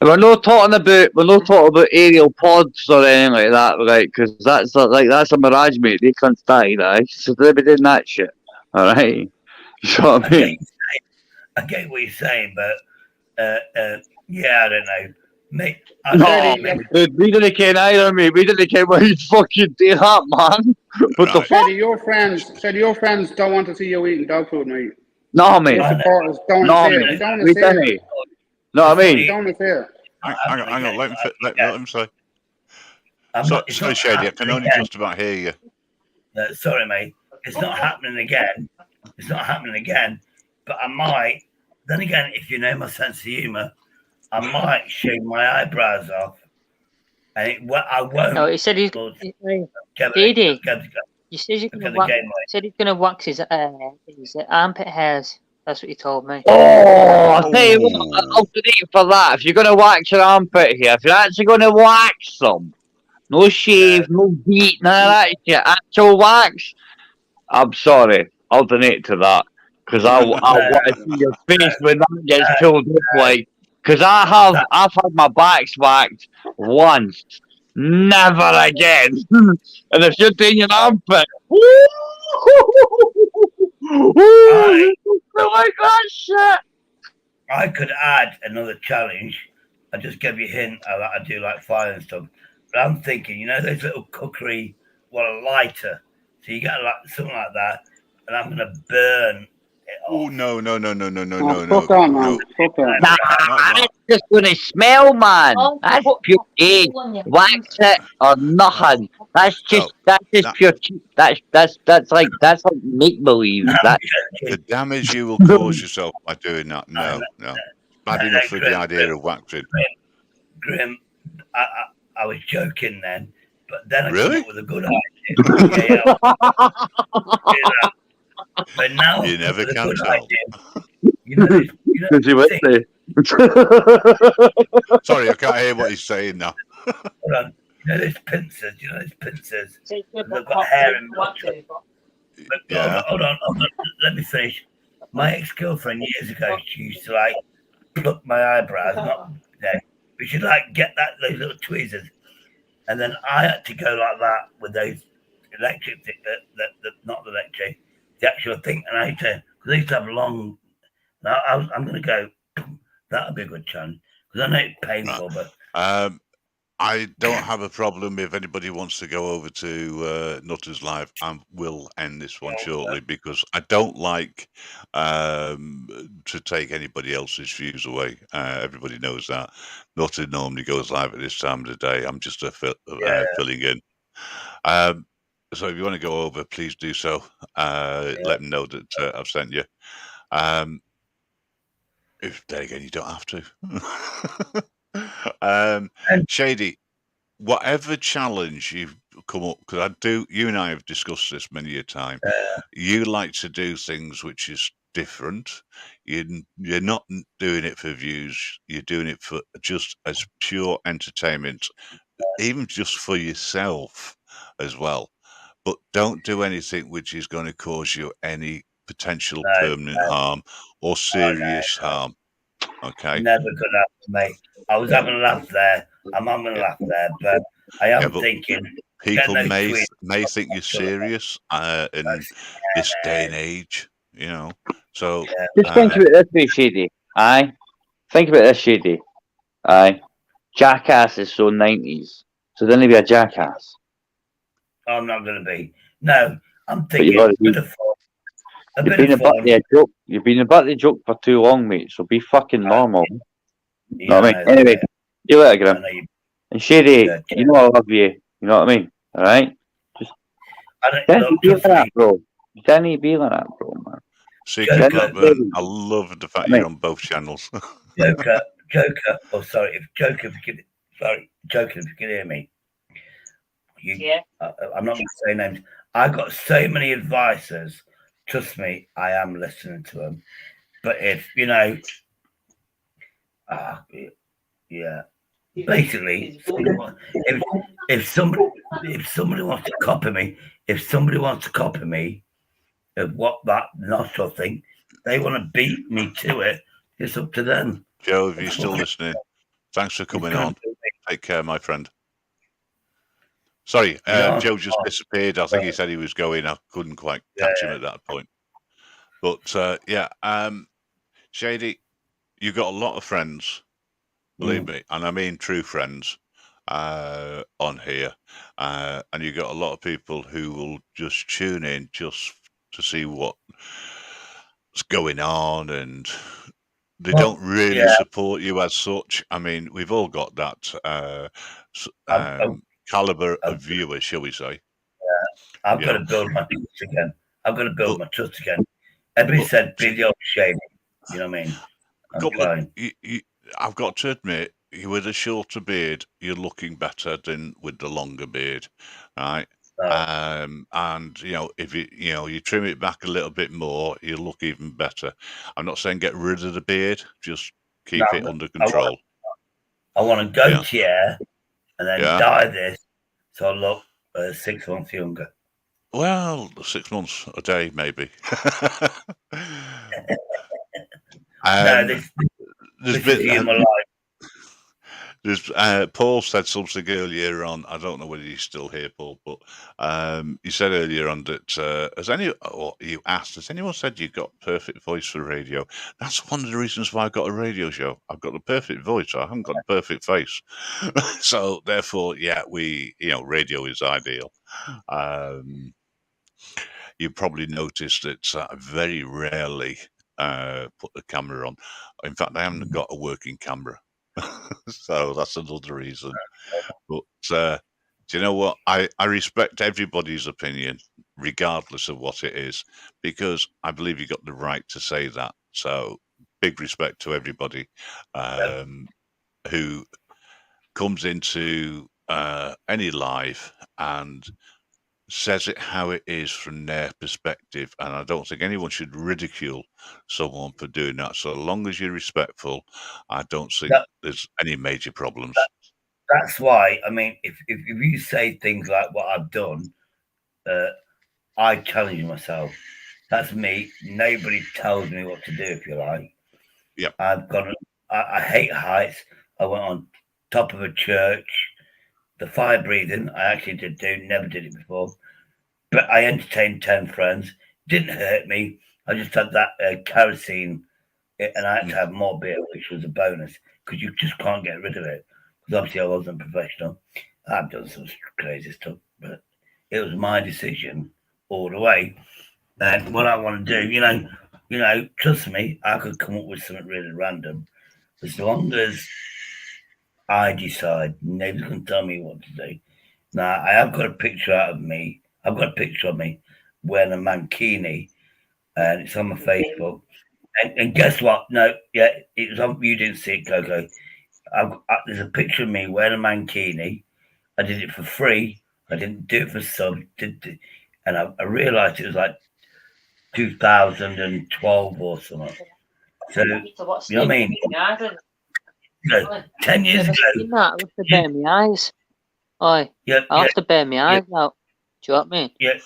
We're not talking about aerial pods or anything like that, right? Because that's a mirage, mate. They can't die, right? So they'll be doing that shit, all right? You know what I mean? I get what you're saying, but yeah, I don't know. Mate, Dude, we didn't care either, mate. We didn't care what you fucking do that, man. What the fuck? Said your friends don't want to see you eating dog food, mate. No, mate. Your supporters don't No, want to see mate. it. Don't want We to see it. didn't. No, I mean. Don't want to see it. Hang on, let him say. It's Sorry, not Shady, I can happening only again. just about hear you. Sorry, mate. It's not happening again. It's not happening again. But I might. Then again, if you know my sense of humour, I might shave my eyebrows off, and I won't. No, he said he's. Didi, you said he's gonna wax his armpit hairs. That's what he told me. Oh, I tell you what, I'll do it for that. If you're going to wax your armpit here, if you're actually going to wax them, no shave, no beat, none of that shit, actual wax, I'm sorry, I'll donate to that. Because I want to see your face when that gets pulled up, like. Because I've had my backs waxed once, never again. And if you're doing your armpit, I like that shit. I could add another challenge. I just gave you a hint. I do like fire and stuff. But I'm thinking, you know, those little cookery, a lighter. So you get like something like that, and I'm gonna burn it off. Oh no! Fuck on, man. Fuck on. Nah, it's just gonna smell, man. That's pure age. Wax it or nothing. That's just pure cheap. That's like make believe. The damage you will cause yourself by doing that. No. Bad enough for the idea of waxing. Grim, I was joking then, but then I Really? came up with a good idea. Yeah. But now You never with a can good tell. idea. You know Sorry, I can't hear what he's saying now. Hold on. You know those pincers? They've got hair in them. Yeah. Hold on. Let me finish. My ex-girlfriend years ago, she used to like pluck my eyebrows, not there. We should like get those little tweezers, and then I had to go like that with those electric, not the electric, the actual thing, and I used to have long. Now I'm going to go. That'll be a good challenge because I know it's painful, but. I don't have a problem if anybody wants to go over to Nutters Live. I will end this one shortly because I don't like to take anybody else's views away. Everybody knows that. Nutter normally goes live at this time of the day. I'm just filling in. So if you want to go over, please do so. Let them know that I've sent you. If then again, you don't have to. Shady, whatever challenge you've come up, because you and I have discussed this many a time. You like to do things which is different. You're not doing it for views. You're doing it for just as pure entertainment, even just for yourself as well. But don't do anything which is going to cause you any potential permanent harm or serious harm. Okay. Never gonna happen, mate. I was having a laugh there. I'm having a laugh there, but I am thinking. People may think you're serious in this day and age, you know. So just think about this way, Shady. Aye. Think about this, Shady. Aye. Jackass is so 90s. So then be a jackass. I'm not gonna be. No, I'm thinking You've been about the joke for too long, mate. So be fucking normal. You know what I mean? Anyway, see you later, Grim. And Shady, you know I love you. You know what I mean? All right. Just don't be like that, bro. You can't be like that, bro, man. Secret Blackburn, I love the fact you're on both channels. Joker. Oh, sorry, Joker, if you can hear me. I'm not going to say names. I got so many advisors. Trust me, I am listening to them. But if you know, yeah. Basically, if somebody wants to copy me, of what that nostril thing, they want to beat me to it. It's up to them. Joe, if you're still listening, thanks for coming on. Take care, my friend. Sorry, Joe just disappeared. I think he said he was going. I couldn't quite catch him at that point. But Shady, you've got a lot of friends, believe me, and I mean true friends on here. And you've got a lot of people who will just tune in just to see what's going on, and they don't really support you as such. I mean, we've all got that caliber of viewers, shall we say. I've got to build my trust again. Everybody said video shaming. You know what I mean? I've got to admit, with a shorter beard, you're looking better than with the longer beard, right? And if you trim it back a little bit more, you look even better. I'm not saying get rid of the beard, just keep it under control. I want to go to hair and then dye this so I look 6 months younger. Well, 6 months a day, maybe. This is my life. Paul said something earlier on. I don't know whether he's still here, Paul, but he said earlier on that you asked, has anyone said you've got perfect voice for radio? That's one of the reasons why I got a radio show. I've got the perfect voice. I haven't got the perfect face. So therefore, radio is ideal. You probably noticed that I very rarely put the camera on. In fact, I haven't got a working camera. So that's another reason. But do you know what? I respect everybody's opinion, regardless of what it is, because I believe you got the right to say that. So big respect to everybody who comes into any live and says it how it is from their perspective, and I don't think anyone should ridicule someone for doing that. So long as you're respectful, I don't think there's any major problems. That's why, I mean, if you say things like what I've done, I challenge myself. That's me. Nobody tells me what to do, if you like. Yep. I hate heights. I went on top of a church. The fire breathing, I actually did do, never did it before. But I entertained 10 friends. Didn't hurt me. I just had that kerosene, and I had to have more beer, which was a bonus, because you just can't get rid of it. Because obviously I wasn't professional. I've done some crazy stuff, but it was my decision all the way. And what I want to do, trust me, I could come up with something really random. As long as I decide, nobody can tell me what to do. Now, I have got a picture of me wearing a mankini, and it's on my Facebook. And guess what? No, it was on. You didn't see it, Coco. There's a picture of me wearing a mankini. I did it for free. I didn't do it for sub. And I realised it was like 2012 or something. So, you know what I mean? 10 years ago. I have to bare my eyes. I have to bare my eyes out. Do you know what I mean? Yeah.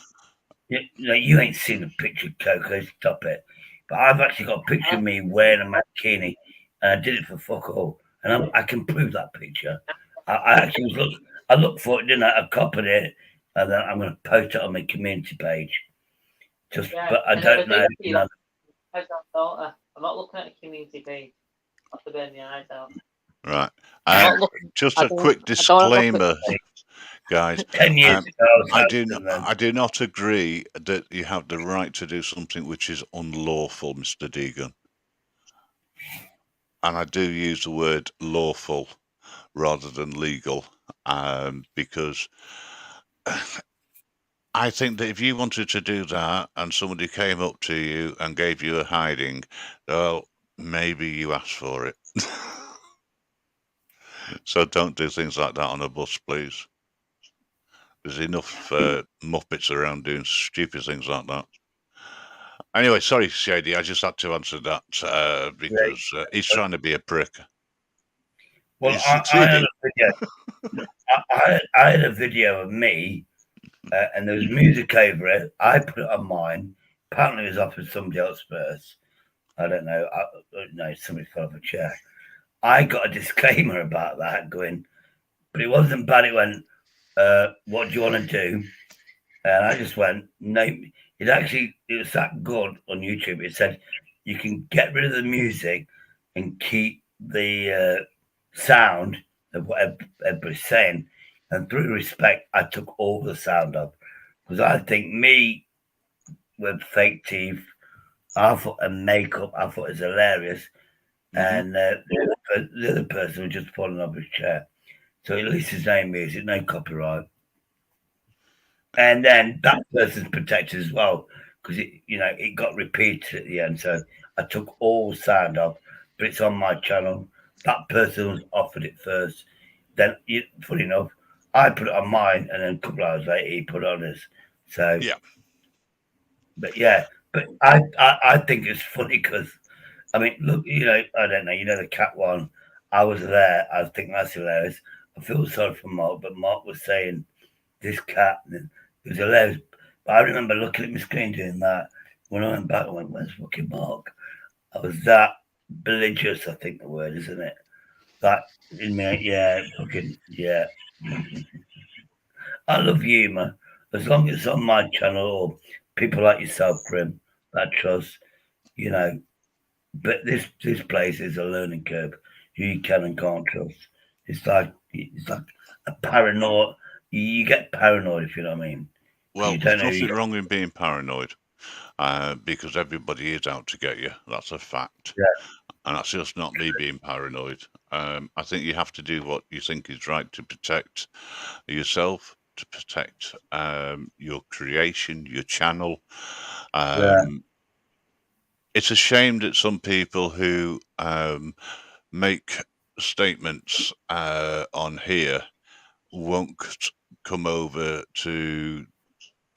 You ain't seen the picture, Coco. Stop it. But I've actually got a picture of me wearing a mankini, and I did it for fuck all. And I can prove that picture. I actually I looked for it, didn't I? I copied it, and then I'm going to post it on my community page. But I don't know. I'm not looking at a community page. I have to bare my eyes out. Right. Just a quick disclaimer, guys. 10 years ago, I do not agree that you have the right to do something which is unlawful, Mr. Deegan. And I do use the word lawful rather than legal, because I think that if you wanted to do that and somebody came up to you and gave you a hiding, well, maybe you asked for it. So don't do things like that on a bus, please. There's enough Muppets around doing stupid things like that. Anyway, sorry, Shady. I just had to answer that because he's trying to be a prick. Well, I had a video. I had a video of me, and there was music over it. I put it on mine. Apparently, it was off of somebody else first. I don't know. No, somebody fell off a chair. I got a disclaimer about that going, but it wasn't bad. It went, what do you want to do? And I just went, no. It was that good on YouTube. It said you can get rid of the music and keep the sound of what everybody's saying. And through respect, I took all the sound off because I think me with fake teeth, and makeup, I thought it was hilarious. And the other person was just falling off his chair. So at least his name is no copyright. And then that person's protected as well because it got repeated at the end. So I took all sound off, but it's on my channel. That person was offered it first. Then, funny enough, I put it on mine, and then a couple hours later, he put it on his. So yeah, but I think it's funny because, I mean, look, I don't know, the cat one. I was there. I think that's hilarious. I feel sorry for Mark, but Mark was saying this cat. It was hilarious. But I remember looking at my screen doing that. When I went back, I went, "Where's fucking Mark?" I was that belligerent, I think the word, isn't it? That in me, fucking, yeah. I love humour. As long as it's on my channel or people like yourself, Grim, that trust, But this place is a learning curve. Who you can and can't trust. It's like a paranoid. You get paranoid, if you know what I mean. Well, there's nothing wrong in being paranoid because everybody is out to get you. That's a fact. Yeah. And that's just not me being paranoid. I think you have to do what you think is right to protect yourself, to protect your creation, your channel. It's a shame that some people who make statements on here won't come over to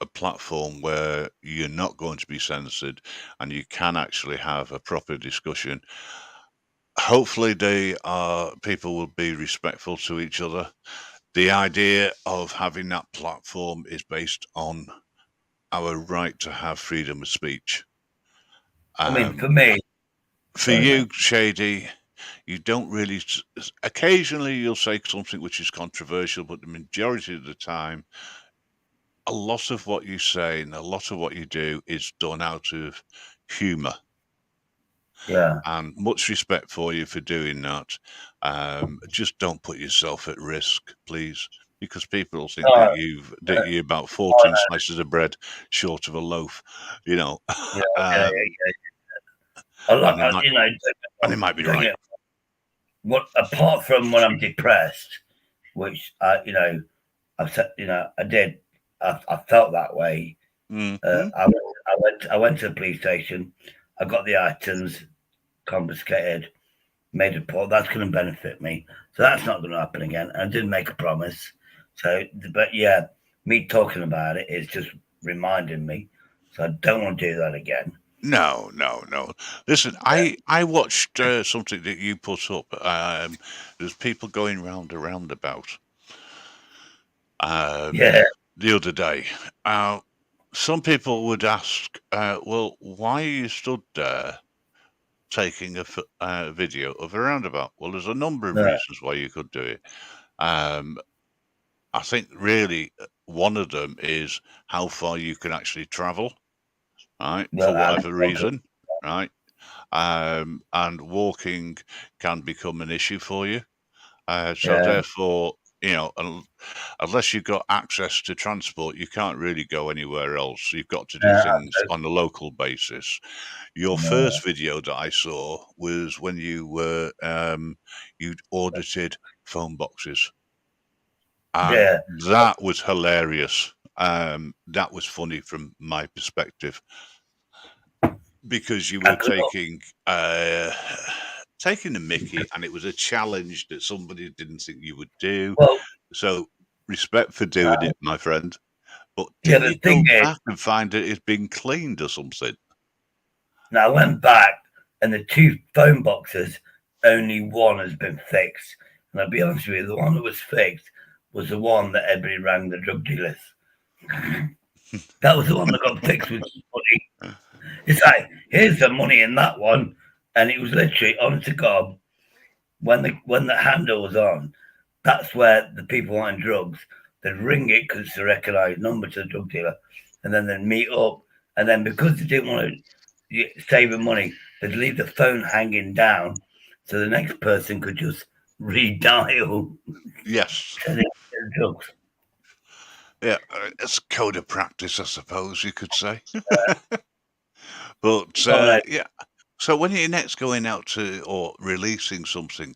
a platform where you're not going to be censored and you can actually have a proper discussion. Hopefully people will be respectful to each other. The idea of having that platform is based on our right to have freedom of speech. I mean, for me, for you, Shady, you don't really. Occasionally, you'll say something which is controversial, but the majority of the time, a lot of what you say and a lot of what you do is done out of humour. Yeah. And much respect for you for doing that. Just don't put yourself at risk, please, because people think that you're about 14 slices of bread short of a loaf. And they might be right. Apart from when I'm depressed, which I felt that way. I went to the police station. I got the items confiscated. Made a report. That's going to benefit me. So that's not going to happen again. And I did make a promise. So, but yeah, me talking about it is just reminding me. So I don't want to do that again. No. Listen, I watched something that you put up. There's people going round a roundabout. The other day. Some people would ask, well, why are you stood there taking a video of a roundabout? Well, there's a number of reasons why you could do it. I think really one of them is how far you can actually travel, right? For whatever reason, right? And walking can become an issue for you. Therefore, unless you've got access to transport, you can't really go anywhere else. You've got to do things on a local basis. Your first video that I saw was when you were you'd audited phone boxes. And that was hilarious. That was funny from my perspective because you were taking the mickey, and it was a challenge that somebody didn't think you would do. So respect for doing it, my friend. But Yeah, did the you thing go is, back and find that it's been cleaned or something? now I went back and the 2 phone boxes, only one has been fixed. And I'll be honest with you, the one that was fixed was the one that everybody rang the drug dealers. That was the one that got fixed with money. It's like, here's the money in that one. And it was literally, honest to God, when the handle was on, that's where the people wanting drugs, they'd ring it because it's a recognised number to the drug dealer, and then they'd meet up. And then because they didn't want to save money, they'd leave the phone hanging down so the next person could just redial. Yes. Drugs. Yeah, it's code of practice, I suppose you could say. But yeah, so when are you next going out to or releasing something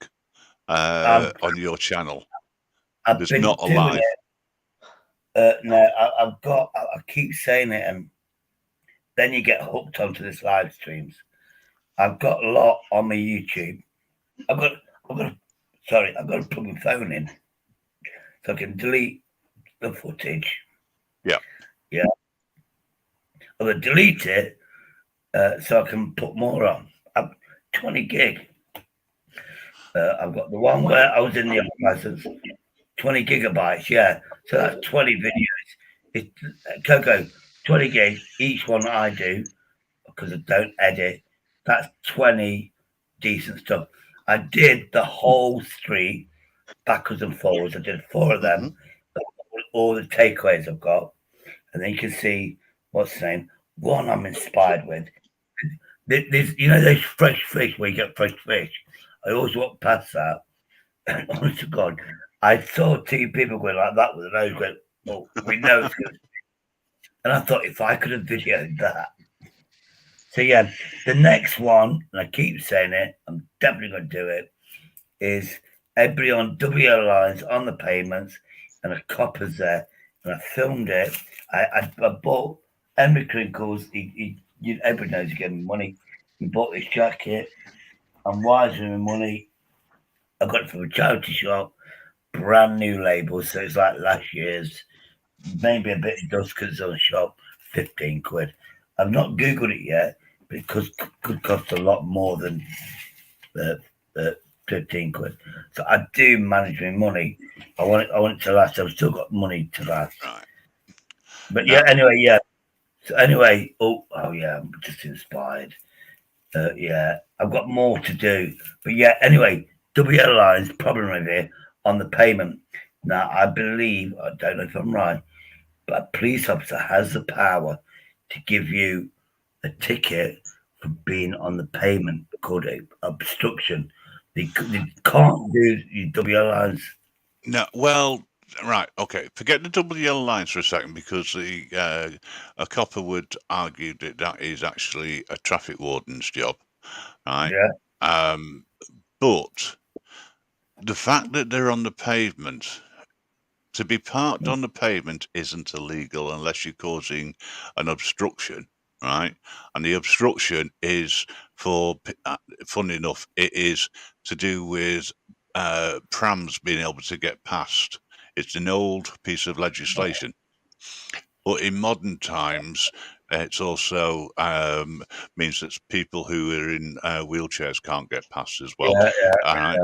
on your channel? There's not a live. No, I've got. I keep saying it, and then you get hooked onto this live streams. I've got a lot on my YouTube. I've got to plug my phone in so I can delete the footage. Yeah. I'm gonna delete it so I can put more on. 20 gig. I've got the one where I was in the license, 20 gigabytes. Yeah, so that's 20 videos. It's Coco, 20 gig. Each one I do because I don't edit. That's 20 decent stuff. I did the whole street backwards and forwards. I did 4 of them. All the takeaways I've got, and then you can see what's the name. One I'm inspired with. There's, there's fresh fish where you get fresh fish. I always walk past that. And honest to God, I saw 2 people going like that with an nose going, oh, we know it's good. And I thought if I could have videoed that. So yeah, the next one, and I keep saying it, I'm definitely going to do it, is everybody on WL lines on the pavements, and a copper's there, and I filmed it. I bought Henry Crinkles. Everybody knows he's getting money. He bought this jacket. I'm wising with money. I got it from a charity shop, brand new label, so it's like last year's. Maybe a bit of dust because it's on the shop, 15 quid. I've not Googled it yet, but it could cost a lot more than 15 quid. So I do manage my money. I want it to last. I've still got money to last. Right. But yeah, anyway, yeah. So anyway, oh yeah, I'm just inspired. Yeah, I've got more to do. But yeah, anyway, WL lines, problem with it on the payment. Now, I believe, I don't know if I'm right, but a police officer has the power to give you a ticket for being on the pavement called obstruction. They can't do WL lines. No, well, right, okay. Forget the WL lines for a second because a copper would argue that is actually a traffic warden's job, right? Yeah. But the fact that they're on the pavement, to be parked on the pavement isn't illegal unless you're causing an obstruction, right? And the obstruction is funny enough, it is to do with prams being able to get past. It's an old piece of legislation. But in modern times, it's also means that people who are in wheelchairs can't get past as well. Yeah.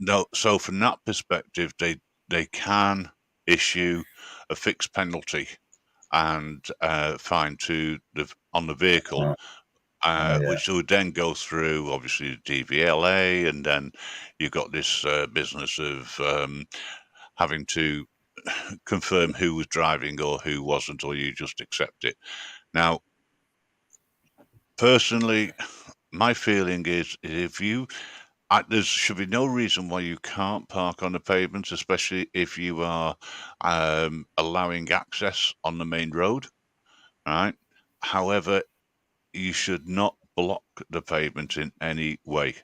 No, so from that perspective, they can issue a fixed penalty and fine on the vehicle, which would then go through obviously the DVLA, and then you've got this business of having to confirm who was driving or who wasn't, or you just accept it. Now, personally, my feeling is if there should be no reason why you can't park on the pavement, especially if you are allowing access on the main road, right? However, you should not block the pavement in any way.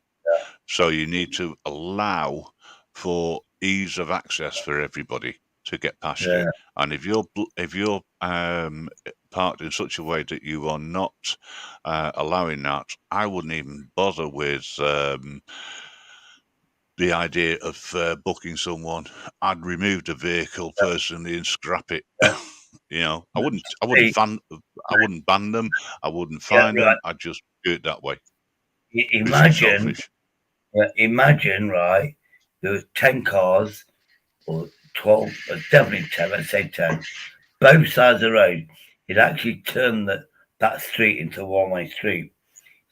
So you need to allow for ease of access for everybody to get past you. And if you're parked in such a way that you are not allowing that, I wouldn't even bother with the idea of booking someone, I'd remove the vehicle personally and scrap it. You know, I wouldn't ban them. I wouldn't fine them. I'd just do it that way. Imagine, right? There was 10 cars, or 12, definitely 10. Let's say 10. Both sides of the road. It actually turned that street into a one-way street,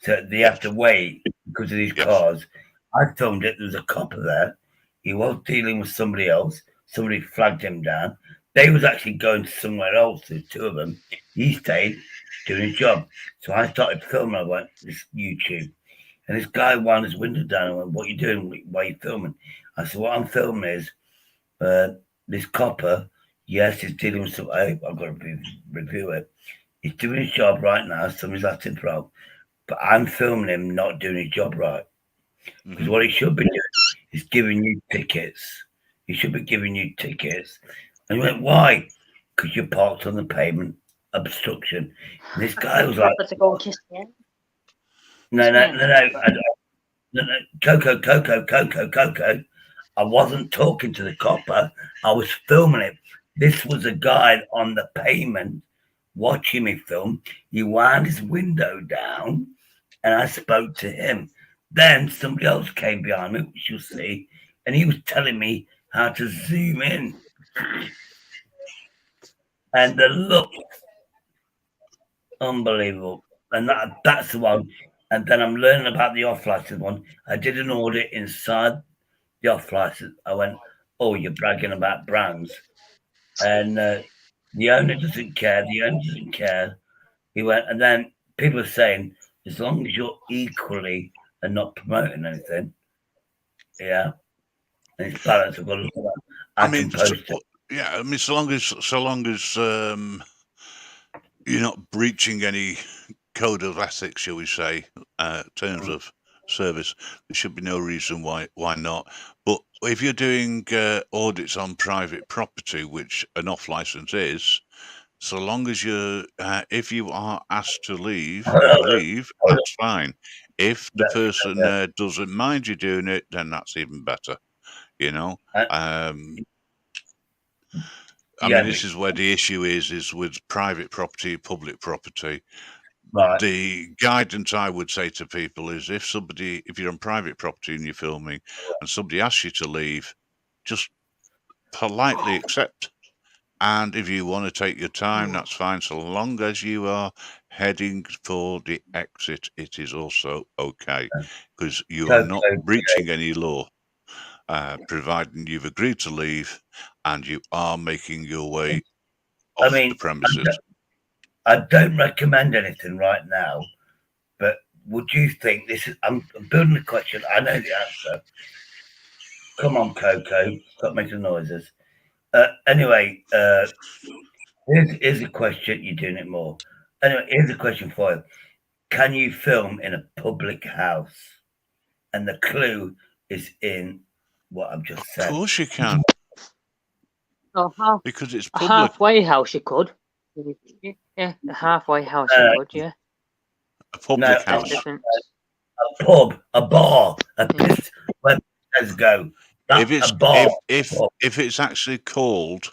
so they have to wait because of these cars. I filmed it. There was a copper there. He was dealing with somebody else. Somebody flagged him down. They was actually going to somewhere else. There's two of them. He stayed doing his job. So I started filming. I went, this YouTube. And this guy wound his window down and went, what are you doing? Why are you filming? I said, what I'm filming is this copper, yes, he's dealing with some, I've got to review it. He's doing his job right now. Somebody's acting proud. But I'm filming him not doing his job right. Because what he should be doing is giving you tickets. He should be giving you tickets. And he went, why? Because you parked on the pavement, obstruction. And this guy was like, no, Coco. I wasn't talking to the copper. I was filming it. This was a guy on the pavement watching me film. He wound his window down and I spoke to him. Then somebody else came behind me, which you'll see, and he was telling me how to zoom in. And the look, unbelievable. And that's the one. And then I'm learning about the off-license one. I did an audit inside the off-license. I went, oh, you're bragging about brands. And the owner doesn't care. He went, and then people are saying, as long as you're equally and not promoting anything, yeah, and it's balanced. I've got to look at that. I mean, so long as you're not breaching any code of ethics, shall we say, terms of service, there should be no reason why not. But if you're doing audits on private property, which an off license is, so long as if you are asked to leave, that's fine. If the person doesn't mind you doing it, then that's even better. You know, I mean, this is where the issue is with private property, public property. Right. The guidance I would say to people is if you're on private property and you're filming and somebody asks you to leave, just politely accept. And if you want to take your time, that's fine. So long as you are heading for the exit, it is also okay, because you are not breaching any law, providing you've agreed to leave and you are making your way off the premises. I don't recommend anything right now, but would you think this is? I'm building a question. I know the answer. Come on, Coco, stop making noises. Anyway, here's a question. You're doing it more. Anyway, here's a question for you. Can you film in a public house? And the clue is in what I've just said. Of course you can. Because it's public. A halfway house you could. Yeah, a halfway house you could, yeah. A public house. A pub, a bar, a piss where let's go. If it's actually called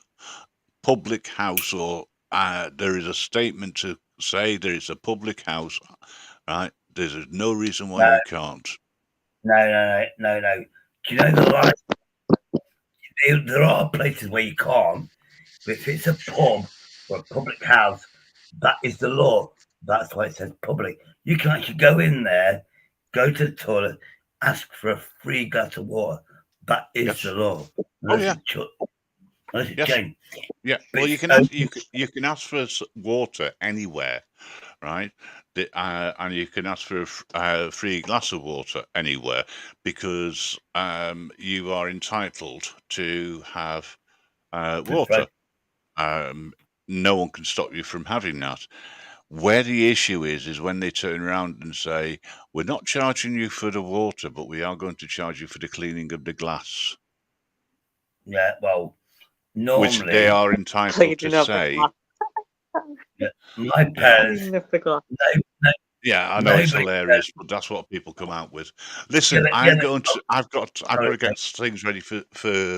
public house, or there is a statement to say there is a public house, right? There's no reason why you can't. No. Do you know the line? There are places where you can't, but if it's a pub or a public house, that is the law. That's why it says public. You can actually go in there, go to the toilet, ask for a free glass of water. That is the law. Unless it's changed. Yeah. Well, you can ask for water anywhere, right? And you can ask for a free glass of water anywhere, because you are entitled to have water. No one can stop you from having that. Where the issue is when they turn around and say, we're not charging you for the water, but we are going to charge you for the cleaning of the glass. Yeah, well, normally... Which they are entitled to say. My parents... Yeah, I know it's Nobody hilarious, but that's what people come out with. Listen, Yeah, I've yeah, got to sorry, get things ready for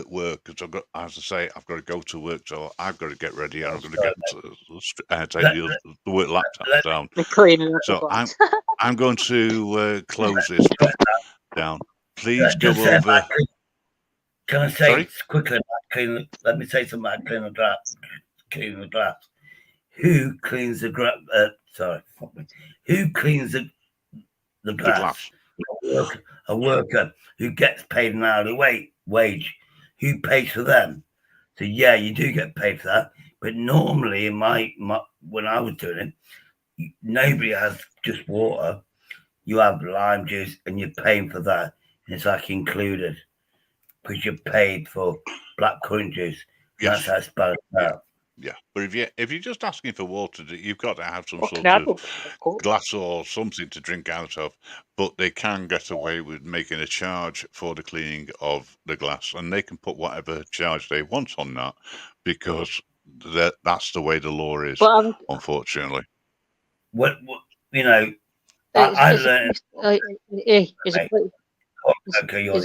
work because I've got, as I say, I've got to go to work, so I've got to get ready and I've got to sorry, get take let, the work laptop let, down. They're cleaning up the So glass. I'm going to close this down. Please go just say over. about can I say Sorry? quickly about cleaning? Let me say something about cleaning the glass. Cleaning the glass. Who cleans the glass? Sorry, fuck me. Who cleans the The glass? glass. A worker who gets paid an hourly wage. Who pays for them? So yeah, you do get paid for that. But normally, in my when I was doing it, nobody has just water. You have lime juice, and you're paying for that. And it's like included because you're paid for black currant juice. Yes. That's how it's balanced out. Yeah, but if you're just asking for water, you've got to have some Fucking sort of apple. glass or something to drink out of. But they can get away with making a charge for the cleaning of the glass, and they can put whatever charge they want on that because that's the way the law is, But unfortunately. What you know, I learned. There's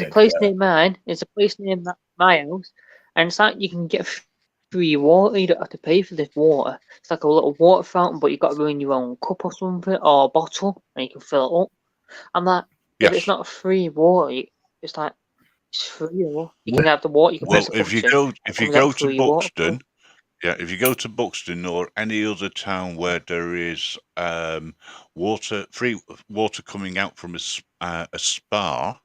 a place near mine. There's a place near my house, and it's like you can get free water. You don't have to pay for this water. It's like a little water fountain, but you've got to bring your own cup or something or a bottle, and you can fill it up. I'm like, if it's not free water, it's like it's free. You can have the water. You can Well, if you go to Buxton. Water. Yeah, if you go to Buxton or any other town where there is free water coming out from a spa,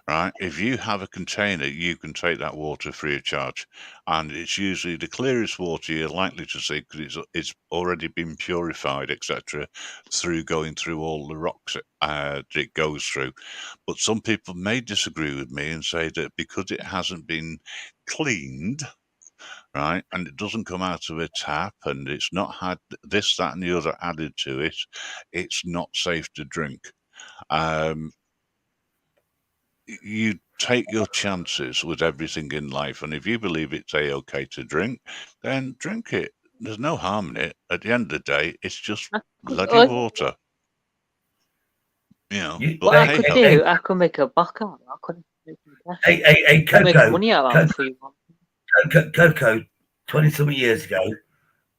right? If you have a container, you can take that water free of charge, and it's usually the clearest water you're likely to see because it's already been purified, etc., through going through all the rocks that it goes through. But some people may disagree with me and say that because it hasn't been cleaned, right, and it doesn't come out of a tap and it's not had this, that, and the other added to it, it's not safe to drink. You take your chances with everything in life, and if you believe it's okay to drink, then drink it. There's no harm in it. At the end of the day, it's just bloody water. You know, what I could do, I could make a buck out. I could make Coco, money out of Coco, 20-something years ago,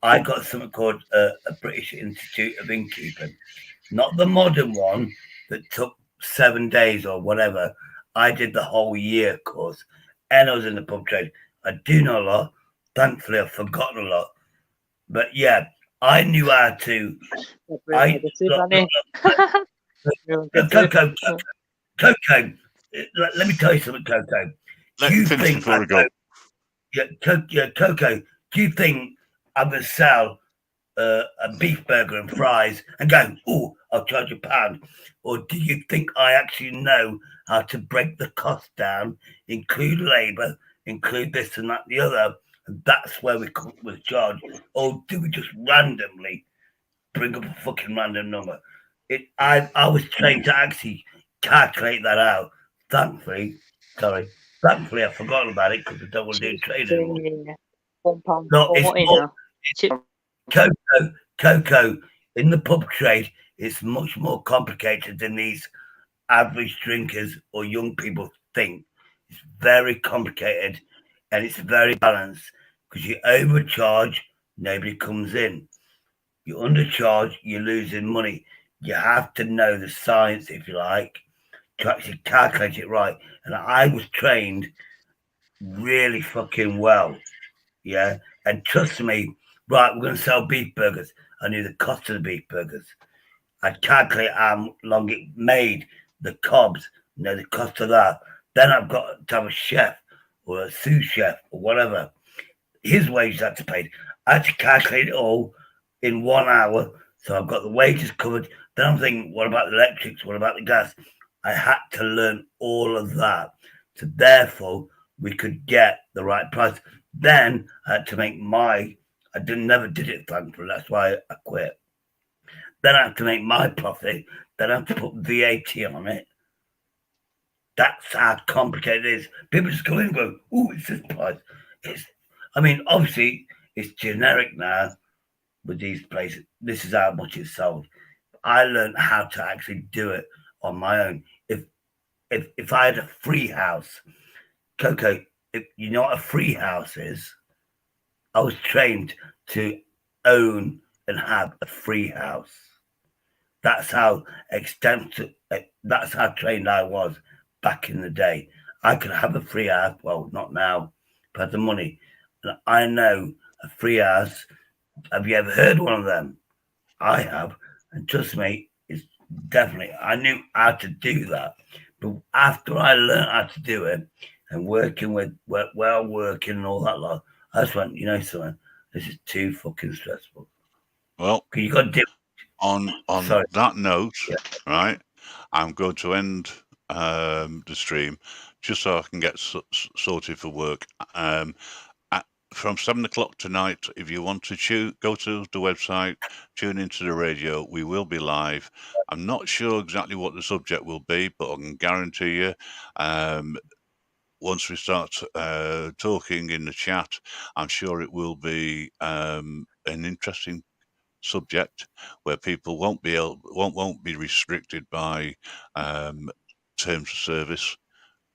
I got something called a British Institute of Innkeeping. Not the modern one that took 7 days or whatever. I did the whole year course, and I was in the pub trade. I do know a lot. Thankfully, I've forgotten a lot. But yeah, I knew how to. Coco, let me tell you something, Coco. Let me finish before we go. Coco, do you think I'm going to sell a beef burger and fries and go, oh, I'll charge £1? Or do you think I actually know how to break the cost down, include labour, include this and that and the other, and that's where we come with charge? Or do we just randomly bring up a fucking random number? I was trained to actually calculate that out. Thankfully, I've forgotten about it because I don't want to do trade anymore. No, it's more. Coco, in the pub trade, it's much more complicated than these average drinkers or young people think. It's very complicated and it's very balanced because you overcharge, nobody comes in. You undercharge, you're losing money. You have to know the science, if you like, to actually calculate it right. And I was trained really fucking well. Yeah. And trust me, right, we're going to sell beef burgers. I knew the cost of the beef burgers. I'd calculate how long it made, the cobs, the cost of that. Then I've got to have a chef or a sous chef or whatever. His wages had to pay. I had to calculate it all in 1 hour. So I've got the wages covered. Then I'm thinking, what about the electrics? What about the gas? I had to learn all of that. So therefore, we could get the right price. Then I had to make never did it, thankfully. That's why I quit. Then I have to make my profit. Then I have to put VAT on it. That's how complicated it is. People just go in and go, oh, it's this price. Obviously, it's generic now with these places. This is how much it's sold. I learned how to actually do it on my own. If I had a free house, Coco, if you know what a free house is, I was trained to own and have a free house. That's how extensive. That's how trained I was back in the day. I could have a free house. Well, not now, but I had the money. And I know a free house. Have you ever heard one of them? I have, and trust me, it's definitely. I knew how to do that, but after I learned how to do it and working with working and all that lot, I just went, you know something, this is too fucking stressful. Well, You got to do. On Sorry. that note, Yeah. right, I'm going to end the stream just so I can get sorted for work. From 7 o'clock tonight, if you want to go to the website, tune into the radio. We will be live. I'm not sure exactly what the subject will be, but I can guarantee you, once we start talking in the chat, I'm sure it will be an interesting subject where people won't be restricted by terms of service.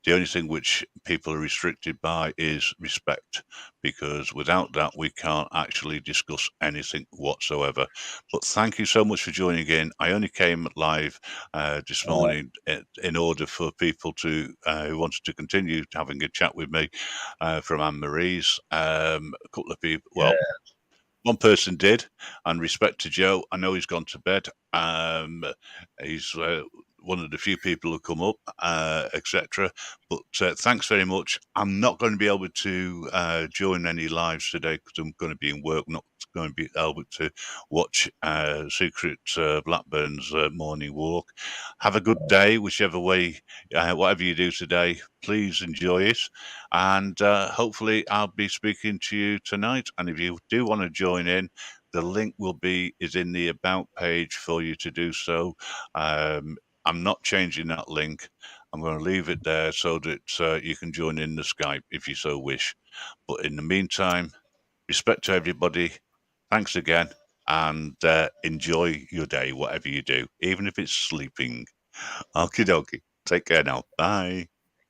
The only thing which people are restricted by is respect, because without that we can't actually discuss anything whatsoever. But thank you so much for joining in. I only came live this morning in order for people to who wanted to continue having a chat with me from Anne Marie's. A couple of people, well, one person did, and respect to Joe. I know he's gone to bed. He's one of the few people who come up, etc. But thanks very much. I'm not going to be able to join any lives today because I'm going to be in work, not going to be able to watch Secret Blackburn's morning walk. Have a good day, whichever way, whatever you do today, please enjoy it. And hopefully I'll be speaking to you tonight. And if you do want to join in, the link is in the About page for you to do so. I'm not changing that link. I'm going to leave it there so that you can join in the Skype if you so wish. But in the meantime, respect to everybody. Thanks again, and enjoy your day, whatever you do, even if it's sleeping. Okie dokie. Take care now. Bye.